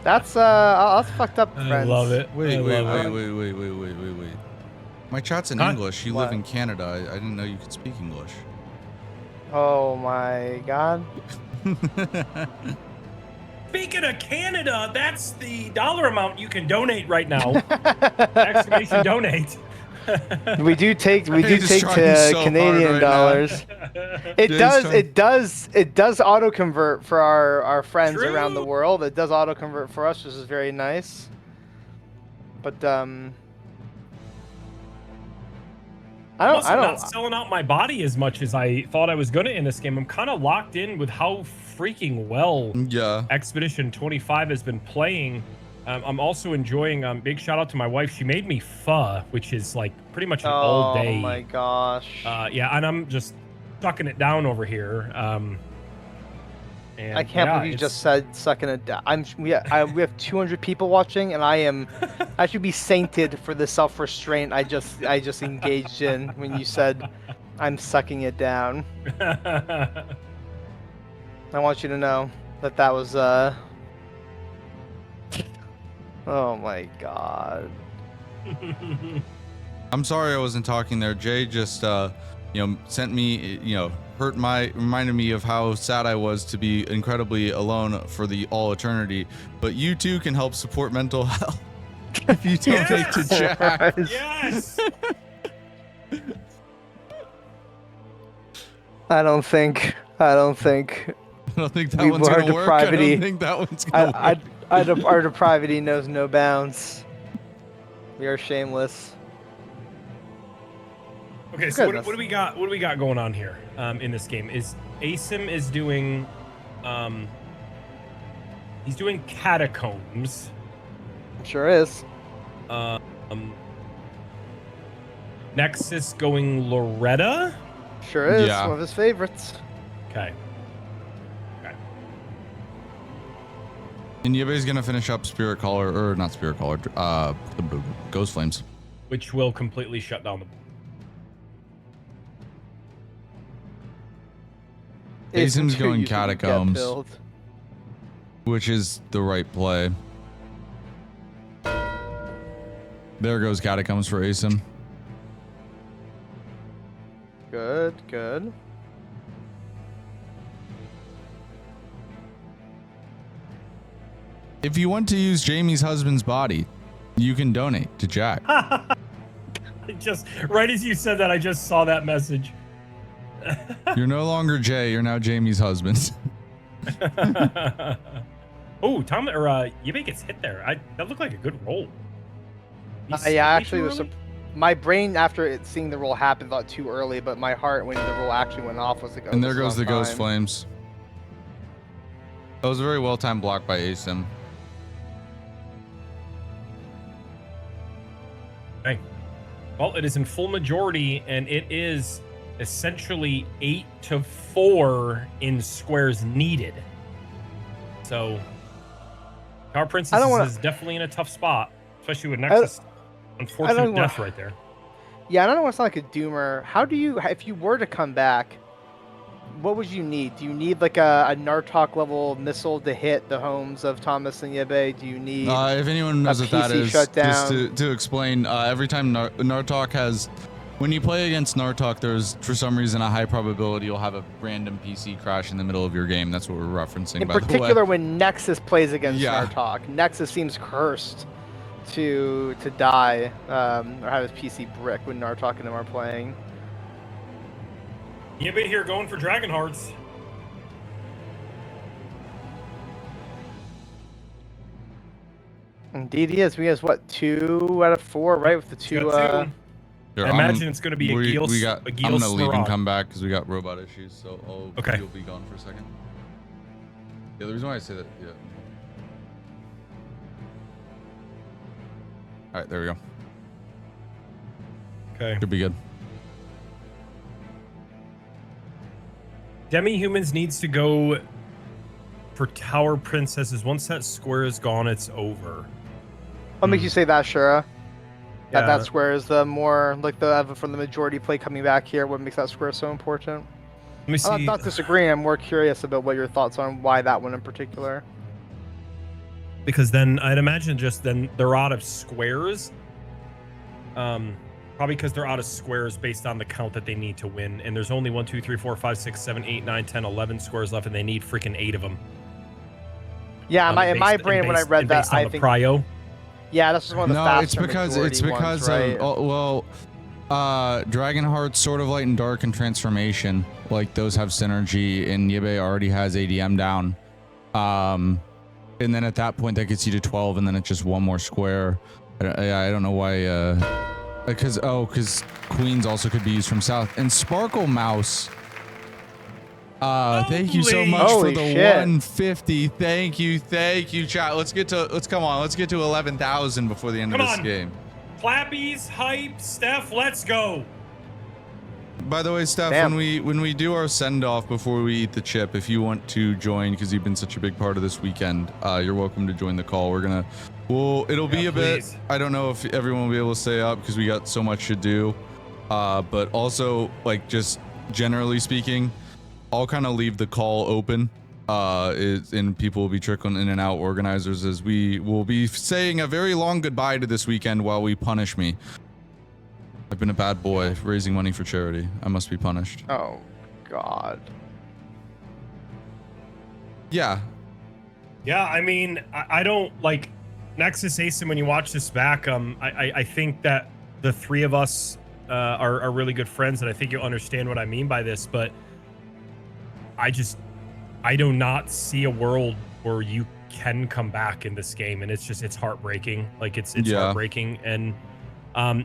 That's fucked up, friends. I love it. Wait. I love it. Wait. My chat's in English. You live in Canada. I didn't know you could speak English. Oh my god. Speaking of Canada, that's the dollar amount you can donate right now. Exclamation donate. We do take so Canadian right dollars. It does auto convert for our friends True. around the world. It does auto convert for us, which is very nice. But I don't. Not selling out my body as much as I thought I was gonna in this game. I'm kind of locked in with how freaking well Expedition 25 has been playing. I'm also enjoying. Big shout out to my wife. She made me pho, which is like pretty much an all day. Oh my gosh. Yeah, and I'm just sucking it down over here. And I can't believe you just said sucking it down. We have 200 people watching, and I should be sainted for the self-restraint I just engaged in when you said I'm sucking it down. I want you to know that was oh my god. I'm sorry I wasn't talking there. Jay just sent me, reminded me of how sad I was to be incredibly alone for all eternity. But you too can help support mental health if you donate to Jack. Yes. I don't think that one's gonna work. I don't think that one's gonna work. Our depravity knows no bounds. We are shameless. Okay, so what do we got? What do we got going on here in this game? Is Asim is doing, he's doing Catacombs. Sure is. Nexus going Loretta. Sure is. One of his favorites. Okay. And Yebe's gonna finish up Spirit Caller, or not Spirit Caller, Ghost Flames, which will completely shut down the. Asim's going Catacombs, which is the right play. There goes Catacombs for Asim. Good. If you want to use Jamie's husband's body, you can donate to Jack. Just right as you said that, I just saw that message. You're no longer Jay. You're now Jamie's husband. Oh, Tom or Yebe gets hit there. That looked like a good roll. Yeah, actually, was my brain after seeing the roll happen thought too early, but my heart when the roll actually went off was like, oh, and there goes the Ghost Flames. That was a very well timed block by Asim. Okay. Well, it is in full majority, and it is essentially 8-4 in squares needed. So, Power Princess is definitely in a tough spot, especially with Nexus. Unfortunate death right there. Yeah, I don't want to sound like a doomer. How do you, if you were to come back, what would you need? Do you need like a Nartok level missile to hit the homes of Thomas and Yebe? Do you need if anyone knows what that is, just to explain, every time Nartok has When you play against Nartok, there's for some reason a high probability you'll have a random PC crash in the middle of your game. That's what we're referencing. In by the way. particular, when Nexus plays against Yeah. Nartok, Nexus seems cursed to die or have his PC brick when Nartok and him are playing. You been here going for Dragon Hearts. Indeed, he is. We has what 2 out of 4, right? With the two. Here, I imagine it's going to be a Gil. I'm gonna leave and come back because we got robot issues. So you'll be gone for a second. Yeah, the reason why I say that. Yeah. All right, there we go. Okay. Should be good. Demi-Humans needs to go for Tower Princesses. Once that square is gone, it's over. What makes you say that, Shura? Yeah. That square is the more like from the majority play coming back here. What makes that square so important? Let me see. I'm not disagreeing. I'm more curious about what your thoughts on why that one in particular. Because then I'd imagine just then they're out of squares. Probably because they're out of squares based on the count that they need to win. And there's only 1, 2, 3, 4, 5, 6, 7, 8, 9, 10, 11 squares left, and they need freaking 8 of them. Yeah, in my brain when I read that, I think. Prio. Yeah, this is one of the faster it's because ones, right? Dragonheart, Sword of Light, and Dark and Transformation, like those have synergy, and Yabe already has ADM down. And then at that point, that gets you to 12, and then it's just one more square. I don't know why. Because Queens also could be used from South, and Sparkle Mouse. Thank you so much for the 150. Thank you, chat. Let's get to 11,000 before the end of this game. Clappies, hype, Steph, let's go. By the way, Steph, when we do our send off before we eat the chip, if you want to join because you've been such a big part of this weekend, you're welcome to join the call. It'll be a bit. I don't know if everyone will be able to stay up because we got so much to do. But also, like, just generally speaking, I'll kind of leave the call open, and people will be trickling in and out, organizers, as we will be saying a very long goodbye to this weekend while we punish me. I've been a bad boy, raising money for charity. I must be punished. Oh, God. Yeah. Yeah, I mean, I don't, like, Nexus Ace, and when you watch this back, I think that the three of us are really good friends, and I think you'll understand what I mean by this, but I do not see a world where you can come back in this game, and it's heartbreaking. Like it's heartbreaking, and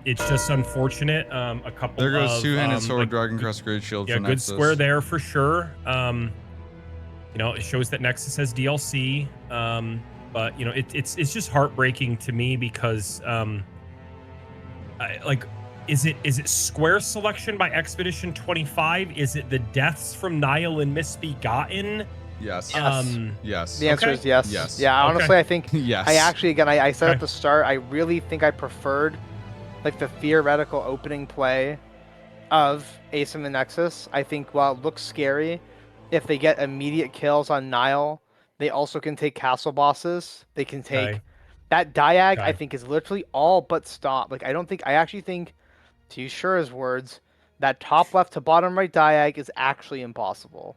it's just unfortunate. A couple. There goes two-handed sword, Dragon Crest, Great Shield. Yeah, for good Nexus. square there for sure. You know, it shows that Nexus has DLC. But you know, it's just heartbreaking to me because is it square selection by Expedition 25? Is it the deaths from Nile and Misbegotten? Yes. Yes. The answer is yes. Yes. Yeah, honestly, I think yes. I actually, again, I said at the start, I really think I preferred like the theoretical opening play of Ace and the Nexus. I think while it looks scary, if they get immediate kills on Nile, they also can take castle bosses. They can take that Diag. I think is literally all but stop. Like I actually think, to use Shura's words, that top left to bottom right Diag is actually impossible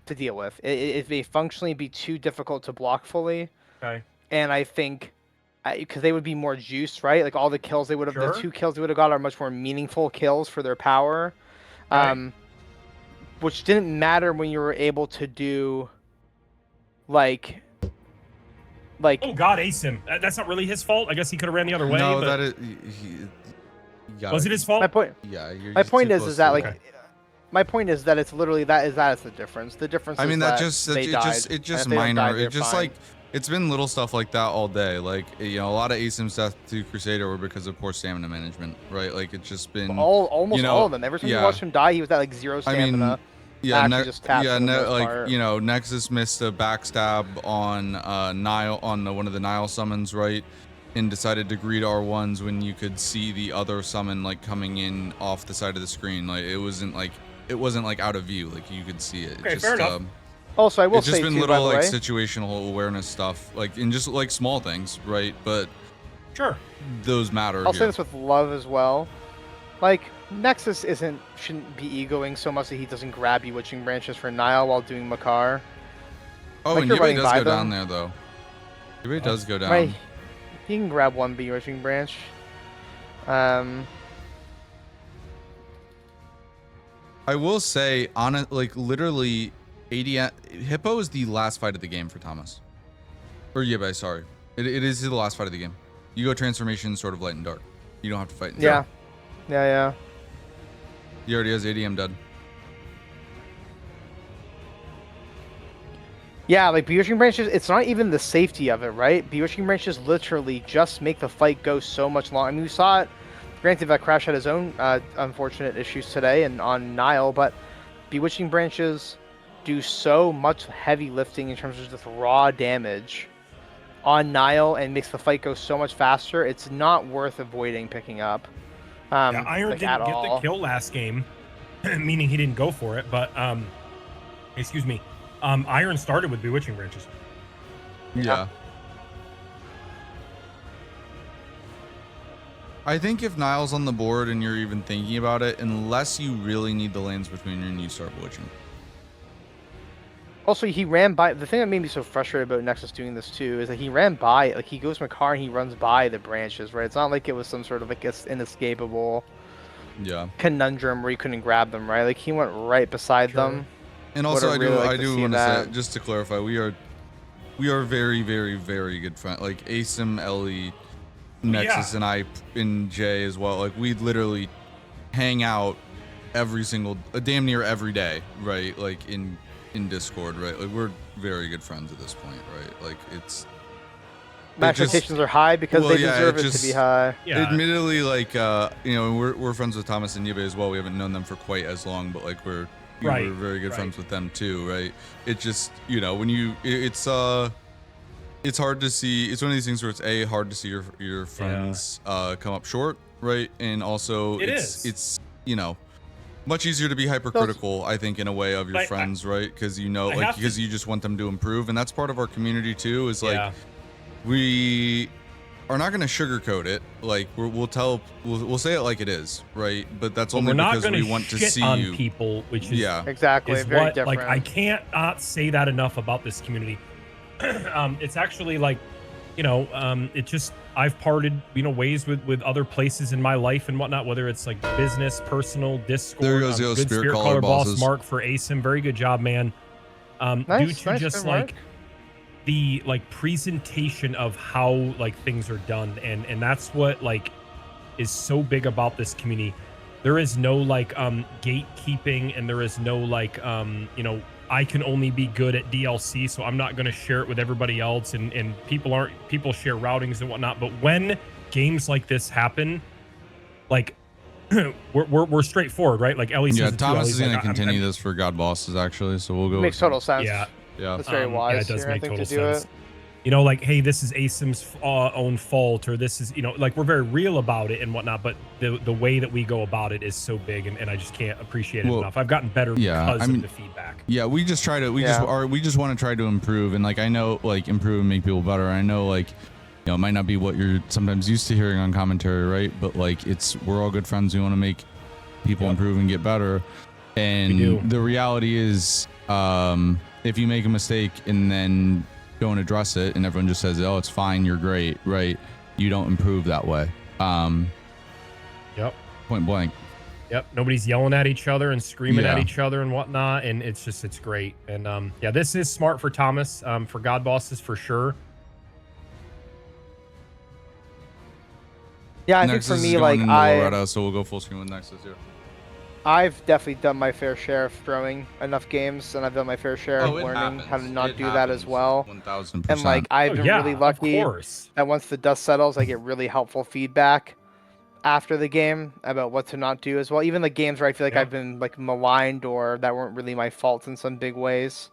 to deal with. It may functionally be too difficult to block fully. Okay. And I think because they would be more juiced, right? Like all the kills they would have, the 2 kills they would have got are much more meaningful kills for their power. Right. Which didn't matter when you were able to do like oh god, ace him. That's not really his fault. I guess he could have ran the other way. No, but... that is. Was it his fault? My point. Yeah. My point is that like. My point is that it's literally that is the difference. The difference. I mean, is it just minor. It just like it's been little stuff like that all day. Like a lot of ASIM's death to Crusader were because of poor stamina management, right? Like it's just been almost all of them. Every time you watch him die, he was at like 0 stamina. Nexus missed a backstab on Nile on one of the Nile summons, right? And decided to greet R1s when you could see the other summon like coming in off the side of the screen. Like it wasn't like out of view. Like you could see it. Okay, fair enough. Also, I will it's say just been too, little by the like way, situational awareness stuff, like in just like small things, right? But sure, those matter. I'll say this with love as well. Like Nexus shouldn't be egoing so much that he doesn't grab Bewitching Branches for Nile while doing Makar. Oh, Like and you're Yibe running does by go down them. there though. Yibe does go down. Right. He can grab one Bewitching Branch. I will say, on it, like literally, ADM Hippo is the last fight of the game for Thomas. Or Yibe, sorry. It is the last fight of the game. You go transformation, sort of light and dark. You don't have to fight. Yeah. Yeah. He already has ADM dead. Yeah, like Bewitching Branches, it's not even the safety of it, right? Bewitching Branches literally just make the fight go so much longer. I mean, we saw it. Granted, that Crash had his own unfortunate issues today and on Nile, but Bewitching Branches do so much heavy lifting in terms of just raw damage on Nile and makes the fight go so much faster. It's not worth avoiding picking up. Yeah, Iron like, didn't get the kill last game, meaning he didn't go for it. But excuse me, Iron started with Bewitching Branches. Yeah. I think if Nile's on the board and you're even thinking about it, unless you really need the lanes between you and you start Bewitching. Also, he ran by. The thing that made me so frustrated about Nexus doing this too is that he ran by. Like he goes from a car and he runs by the branches. Right? It's not like it was some sort of like inescapable conundrum where he couldn't grab them. Right? Like he went right beside them. And also, I do want to say, just to clarify, we are very, very, very good friends. Like Asim, Ellie, Nexus, and I, and Jay as well. Like we literally hang out every single, damn near every day, right? Like in Discord, right? Like we're very good friends at this point, right? Like it's. My expectations are high because they deserve it to be high. Yeah. Admittedly, like you know, we're friends with Thomas and Yibe as well. We haven't known them for quite as long, but like we're very good friends with them too, right? It just, you know, when you it's hard to see. It's one of these things where it's hard to see your friends come up short, right? And also it's you know, much easier to be hypercritical, I think, in a way, of your friends, right? Because you know, like, because you just want them to improve, and that's part of our community too. Is like we are not going to sugarcoat it. Like we'll say it like it is, right? But that's only because we want to see on people, which is exactly is very what, different. Like I can't not say that enough about this community. It's actually like, you know, it just, I've parted, you know, ways with other places in my life and whatnot, whether it's like business, personal, Discord. There goes good Spirit Caller boss Mark for ASIM. Very good job, man. Due to just like the like presentation of how like things are done, and that's what like is so big about this community. There is no like gatekeeping, and there is no like you know, I can only be good at DLC, so I'm not going to share it with everybody else. And people share routings and whatnot. But when games like this happen, like we're straightforward, right? Like Ellie says, Thomas is going to continue this for God Bosses actually, so we'll go. Makes total sense. Yeah, that's very wise. Yeah, it does make total sense. You know, like, hey, this is ASIM's own fault, or this is, you know, like we're very real about it and whatnot, but the way that we go about it is so big, and I just can't appreciate it enough. I've gotten better because of the feedback. Yeah, we just try to, we just want to try to improve, and like, I know, like, improve and make people better. I know, like, you know, it might not be what you're sometimes used to hearing on commentary, right? But like, we're all good friends. We want to make people improve and get better. And the reality is, if you make a mistake and then don't address it and everyone just says, oh, it's fine, you're great, right? You don't improve that way. Yep. Point blank. Yep. Nobody's yelling at each other and screaming at each other and whatnot. And it's just, it's great. And yeah, this is smart for Thomas, for God Bosses for sure. Yeah, I think for me, like so we'll go full screen with Nexus here. I've definitely done my fair share of throwing enough games, and I've done my fair share of learning how to not do that as well. 1000%. And like, I've been really lucky that once the dust settles, I get really helpful feedback after the game about what to not do as well. Even the games where I feel like I've been like maligned or that weren't really my faults in some big ways,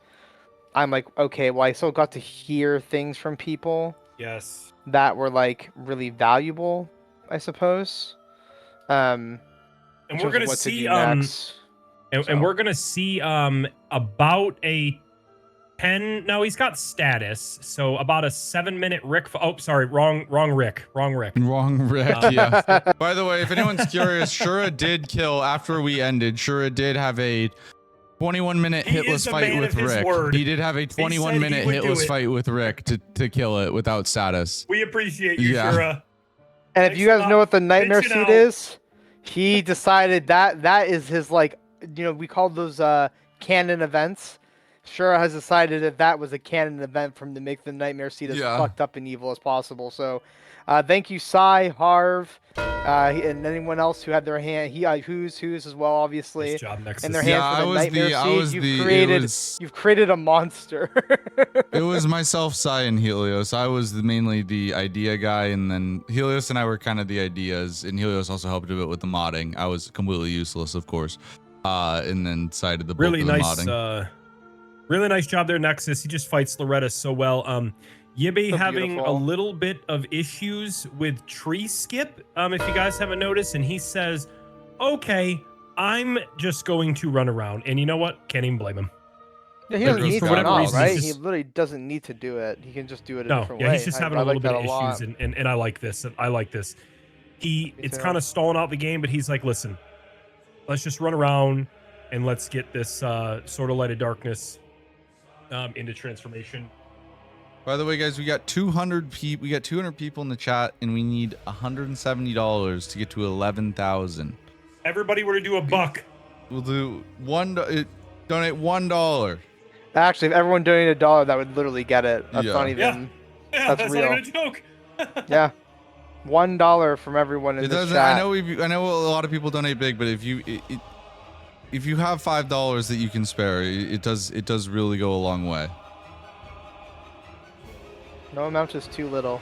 I'm like, okay, well, I still got to hear things from people. Yes. That were like really valuable, I suppose. And we're gonna see and we're gonna see about a 10. No, he's got status. So about a 7-minute Rick. Oh, sorry, wrong Rick. Wrong Rick. Yeah. By the way, if anyone's curious, Shura did kill after we ended. Shura did have a 21-minute hitless fight with Rick. Word. He did have a 21-minute hitless fight with Rick to kill it without status. We appreciate you, Shura. And if you guys know what the nightmare suit is, he decided that is his, like, you know, we call those canon events. Shura has decided that was a canon event from to make the nightmare seat as fucked up and evil as possible. So, thank you, Sai, Harv, and anyone else who had their hand. Who's as well, obviously. Nice job, Nexus. And their hands for the nightmare seat. You've created a monster. It was myself, Sai, and Helios. I was mainly the idea guy, and then Helios and I were kind of the ideas, and Helios also helped a bit with the modding. I was completely useless, of course. And then Sai did the bulk of the modding. Really nice job there, Nexus. He just fights Loretta so well. Yibi so having beautiful. a little bit of issues with tree skip, if you guys haven't noticed, and he says, okay, I'm just going to run around. And you know what? Can't even blame him. Yeah, he doesn't need to whatever at all, reason, right? he's He just- literally doesn't need to do it. He can just do it a different yeah, way. he's just having a little bit of issues, lot. and I like this. I like this. It's too. kind of stalling out the game, but he's like, listen, let's just run around and let's get this sort of light of darkness into transformation. By the way, guys, we got 200 people. We got 200 people in the chat, and we need $170 to get to 11,000. Everybody were to do $1. We'll do donate $1. Actually, if everyone donated $1, that would literally get it. That's Yeah. not even. Yeah, That's not real. even a joke. Yeah, $1 from everyone in It this doesn't. chat. I know a lot of people donate big, but if you have $5 that you can spare, it does really go a long way. No amount is too little.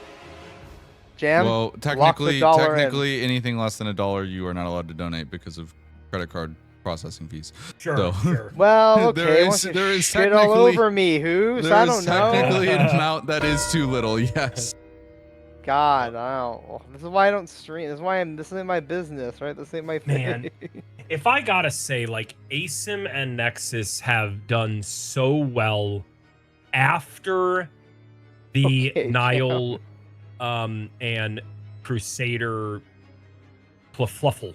Jam. Well, lock the technically, dollar in. anything less than $1, you are not allowed to donate because of credit card processing fees. Sure, So- sure. Well, There okay. is- there is shit all technically- over me. Who's? There I is don't know. technically an amount that is too little. Yes. God, I don't. This is why I don't stream. This is why this isn't my business, right? This ain't my thing. Man. If I gotta say, like, ASIM and Nexus have done so well after the Okay, Nile and Crusader fluffle.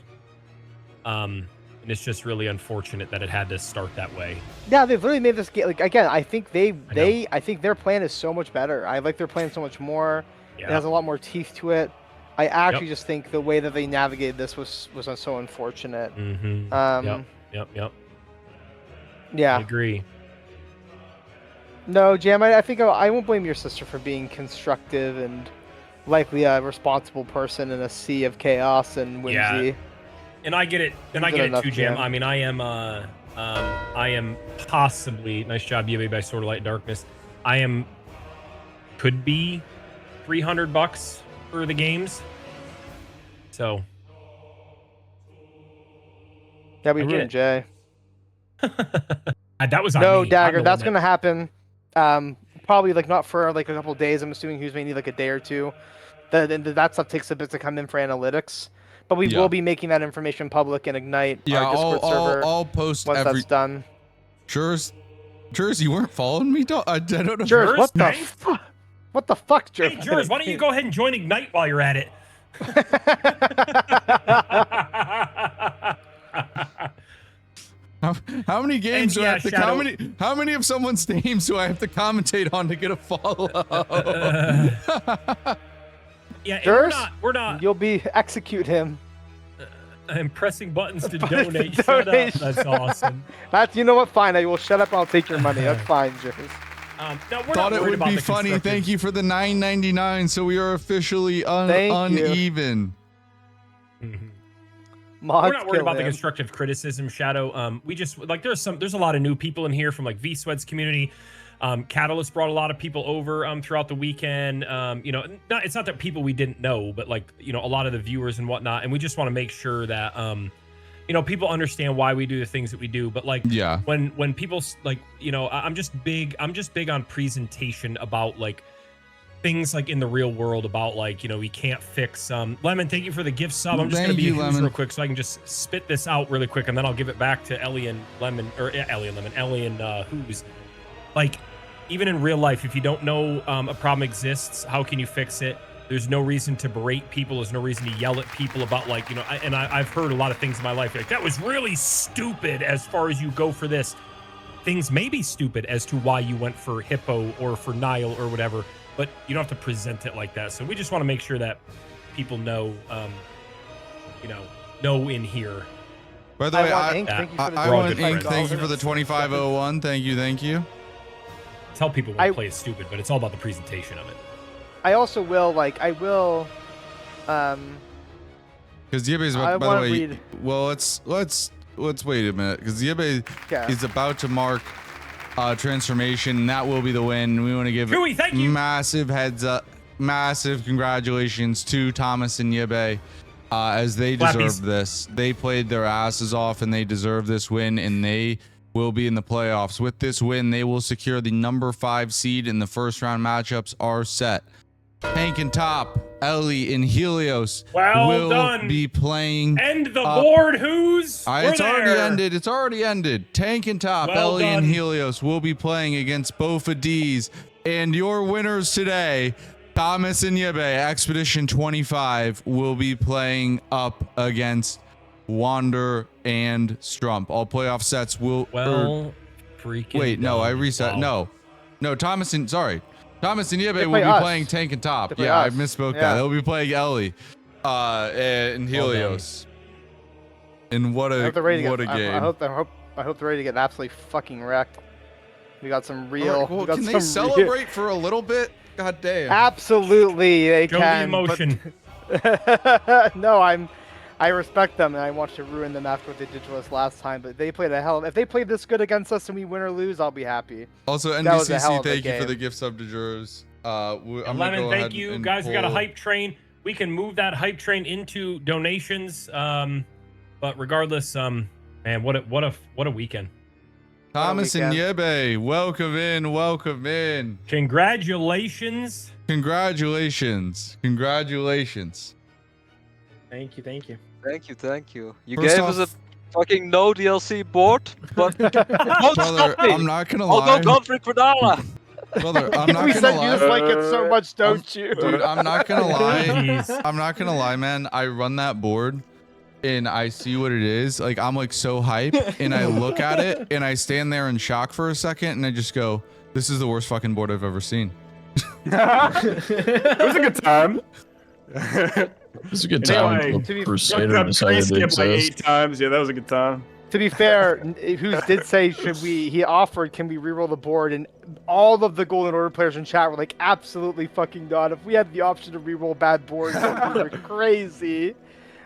And it's just really unfortunate that it had to start that way. Yeah, they've really made this game. Like again, I think know. I think their plan is so much better. I like their plan so much more. It Yeah. has a lot more teeth to it. I actually just think the way that they navigated this was so unfortunate. Mm-hmm. Yep. I Yeah. agree. No, Jam. I think I won't blame your sister for being constructive and likely a responsible person in a sea of chaos and whimsy. Yeah. And I get it. And I Good get it enough, too, Jam. Jam. I mean, I am possibly, nice job, Yibby, by Sword of Light and Darkness. Could be $300 for the games. So. Yeah, we I did, get it. Jay. That was on No, me. I'm Dagger. the That's one gonna happen. Probably like not for like a couple days. I'm assuming Hughes may need like a day or two. That stuff takes a bit to come in for analytics. But we will be making that information public and Ignite our Discord server I'll post once every. that's done. Jers, you weren't following me. I don't know. Jers, what the thanks. fuck? What the fuck, Jers? Hey, Jers, why don't you go ahead and join Ignite while you're at it? How many games do I have to Shadow. how many of someone's names do I have to commentate on to get a follow? Yeah, and Jers, we're not. You'll be execute him. I'm pressing buttons to Buttons to donate. Shut up. donate. That's awesome. That's you know what? Fine, I will shut up and I'll take your money. That's fine, Jers. No, we're Thought not it worried would about be the funny. constructive- Thank you for the $9.99. So we are officially Thank you. uneven. Mhm. Mods We're not worried kill about the him. constructive criticism, Shadow. We just like there's a lot of new people in here from like V-Sweat's community. Catalyst brought a lot of people over throughout the weekend. It's not that people we didn't know, but like a lot of the viewers and whatnot. And we just want to make sure that people understand why we do the things that we do. But like when people like I'm just big on presentation about like things like in the real world about like we can't fix Lemon, thank you for the gift sub. I'm just gonna be a Lemon real quick so I can just spit this out really quick and then I'll give it back to Ellie and Lemon or Ellie and Lemon, Ellie and Who's like even in real life, if you don't know a problem exists, how can you fix it? There's no reason to berate people. There's no reason to yell at people about, like, you know, I've heard a lot of things in my life. Like, that was really stupid as far as you go for this. Things may be stupid as to why you went for Hippo or for Nile or whatever, but you don't have to present it like that. So we just want to make sure that people know, know in here. By the way, I want Ink. Thank you for the 2501. Thank you. Tell people when to play is stupid, but it's all about the presentation of it. I also will, because Yebe's about, by the way, well, let's wait a minute, because Yebe is about to mark transformation, and that will be the win. We want to give Chewy, thank you. Massive heads up, massive congratulations to Thomas and Yebe, as they deserve this. They played their asses off, and they deserve this win, and they will be in the playoffs. With this win, they will secure the number 5 seed, and the first round matchups are set. Tank and Top, Ellie and Helios will be playing. End the board, who's? It's already ended. Tank and Top, Ellie and Helios will be playing against Bofa D's. And your winners today, Thomas and Yebe, Expedition 25, will be playing up against Wander and Strump. All playoff sets will... freaking... Wait, no, I reset. Wow. No, Thomas and Yebe will be playing Tank and Top. Yeah, I misspoke that. They'll be playing Ellie and Helios. And what a game. I hope they're ready to get absolutely fucking wrecked. We got some real... can they celebrate for a little bit? God damn. Absolutely, they Show can. the emotion. No, I respect them, and I want to ruin them after what they did to us last time. But they played if they played this good against us and we win or lose, I'll be happy. Also, NBCC, thank you for the gift sub to jurors. Lemon, thank you, guys. We got a hype train. We can move that hype train into donations. But regardless, man, what a weekend. Thomas and Yebe, welcome in. Congratulations. Thank you. Thank you. You gave us a fucking no DLC board, but don't brother, stop me. I'm not gonna lie. I'll go Godfrey Quadala. Brother, I'm not We gonna said lie. you just like it so much, don't you? Dude, I'm not gonna lie. Jeez. I'm not gonna lie, man. I run that board and I see what it is. Like, I'm like so hype, and I look at it and I stand there in shock for a second, and I just go, "This is the worst fucking board I've ever seen." It was a good time. It was a good time. Crusader decided to exist. Like 8 times. Yeah, that was a good time. To be fair, who did say he offered, can we reroll the board? And all of the Golden Order players in chat were like, absolutely fucking not. If we had the option to reroll bad boards, we were crazy.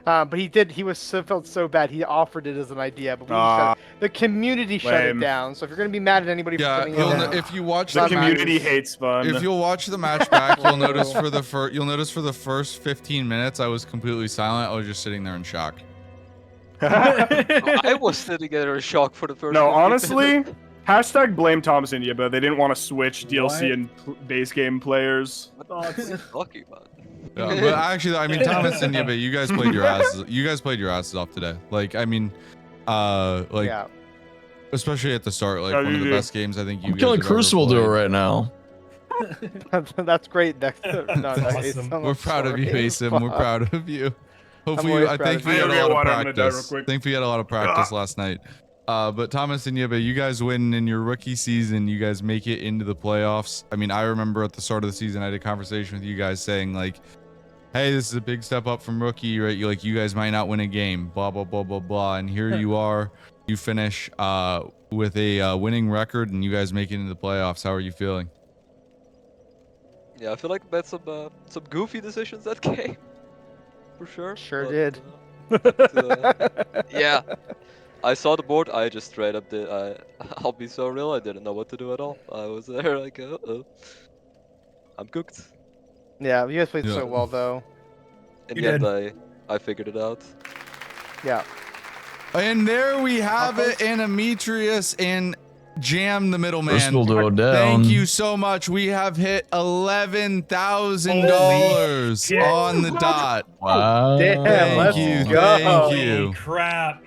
But he felt so bad, he offered it as an idea, but the community shut it down. So if you're gonna be mad at anybody for shutting it down, if you watch the community hates fun. If you'll watch the match back, you'll notice for the first 15 minutes I was completely silent. I was just sitting there in shock. I was sitting there in shock for the first. No, honestly, hashtag blame Thomas India, but they didn't want to switch DLC and base game players. Lucky man. Yeah, but actually, I mean, Thomas and Yebe, you guys played your asses off today. Like, I mean, especially at the start, like one of the best games I think you. I'm killing Crucible do it right now. That's great. Awesome. We're proud of you, Asim. We're proud of you. Hopefully, I think we had a lot of practice. I think we had a lot of practice last night. But Thomas and Yebe, you guys win in your rookie season. You guys make it into the playoffs. I mean, I remember at the start of the season, I had a conversation with you guys saying like, "Hey, this is a big step up from rookie, right? You guys might not win a game, blah blah blah blah blah." And here you are. You finish with a winning record, and you guys make it into the playoffs. How are you feeling? Yeah, I feel like I made some goofy decisions that game. For sure. Sure did. Yeah. I saw the board, I just straight up did. I'll be so real, I didn't know what to do at all. I was there like, uh-oh. I'm cooked. Yeah, you guys played so well, though. In the end, I figured it out. Yeah. And there we have it, Anametrius and Jam the Middleman. Thank you so much. We have hit $11,000 on the dot. Wow. Damn, Thank you. Crap.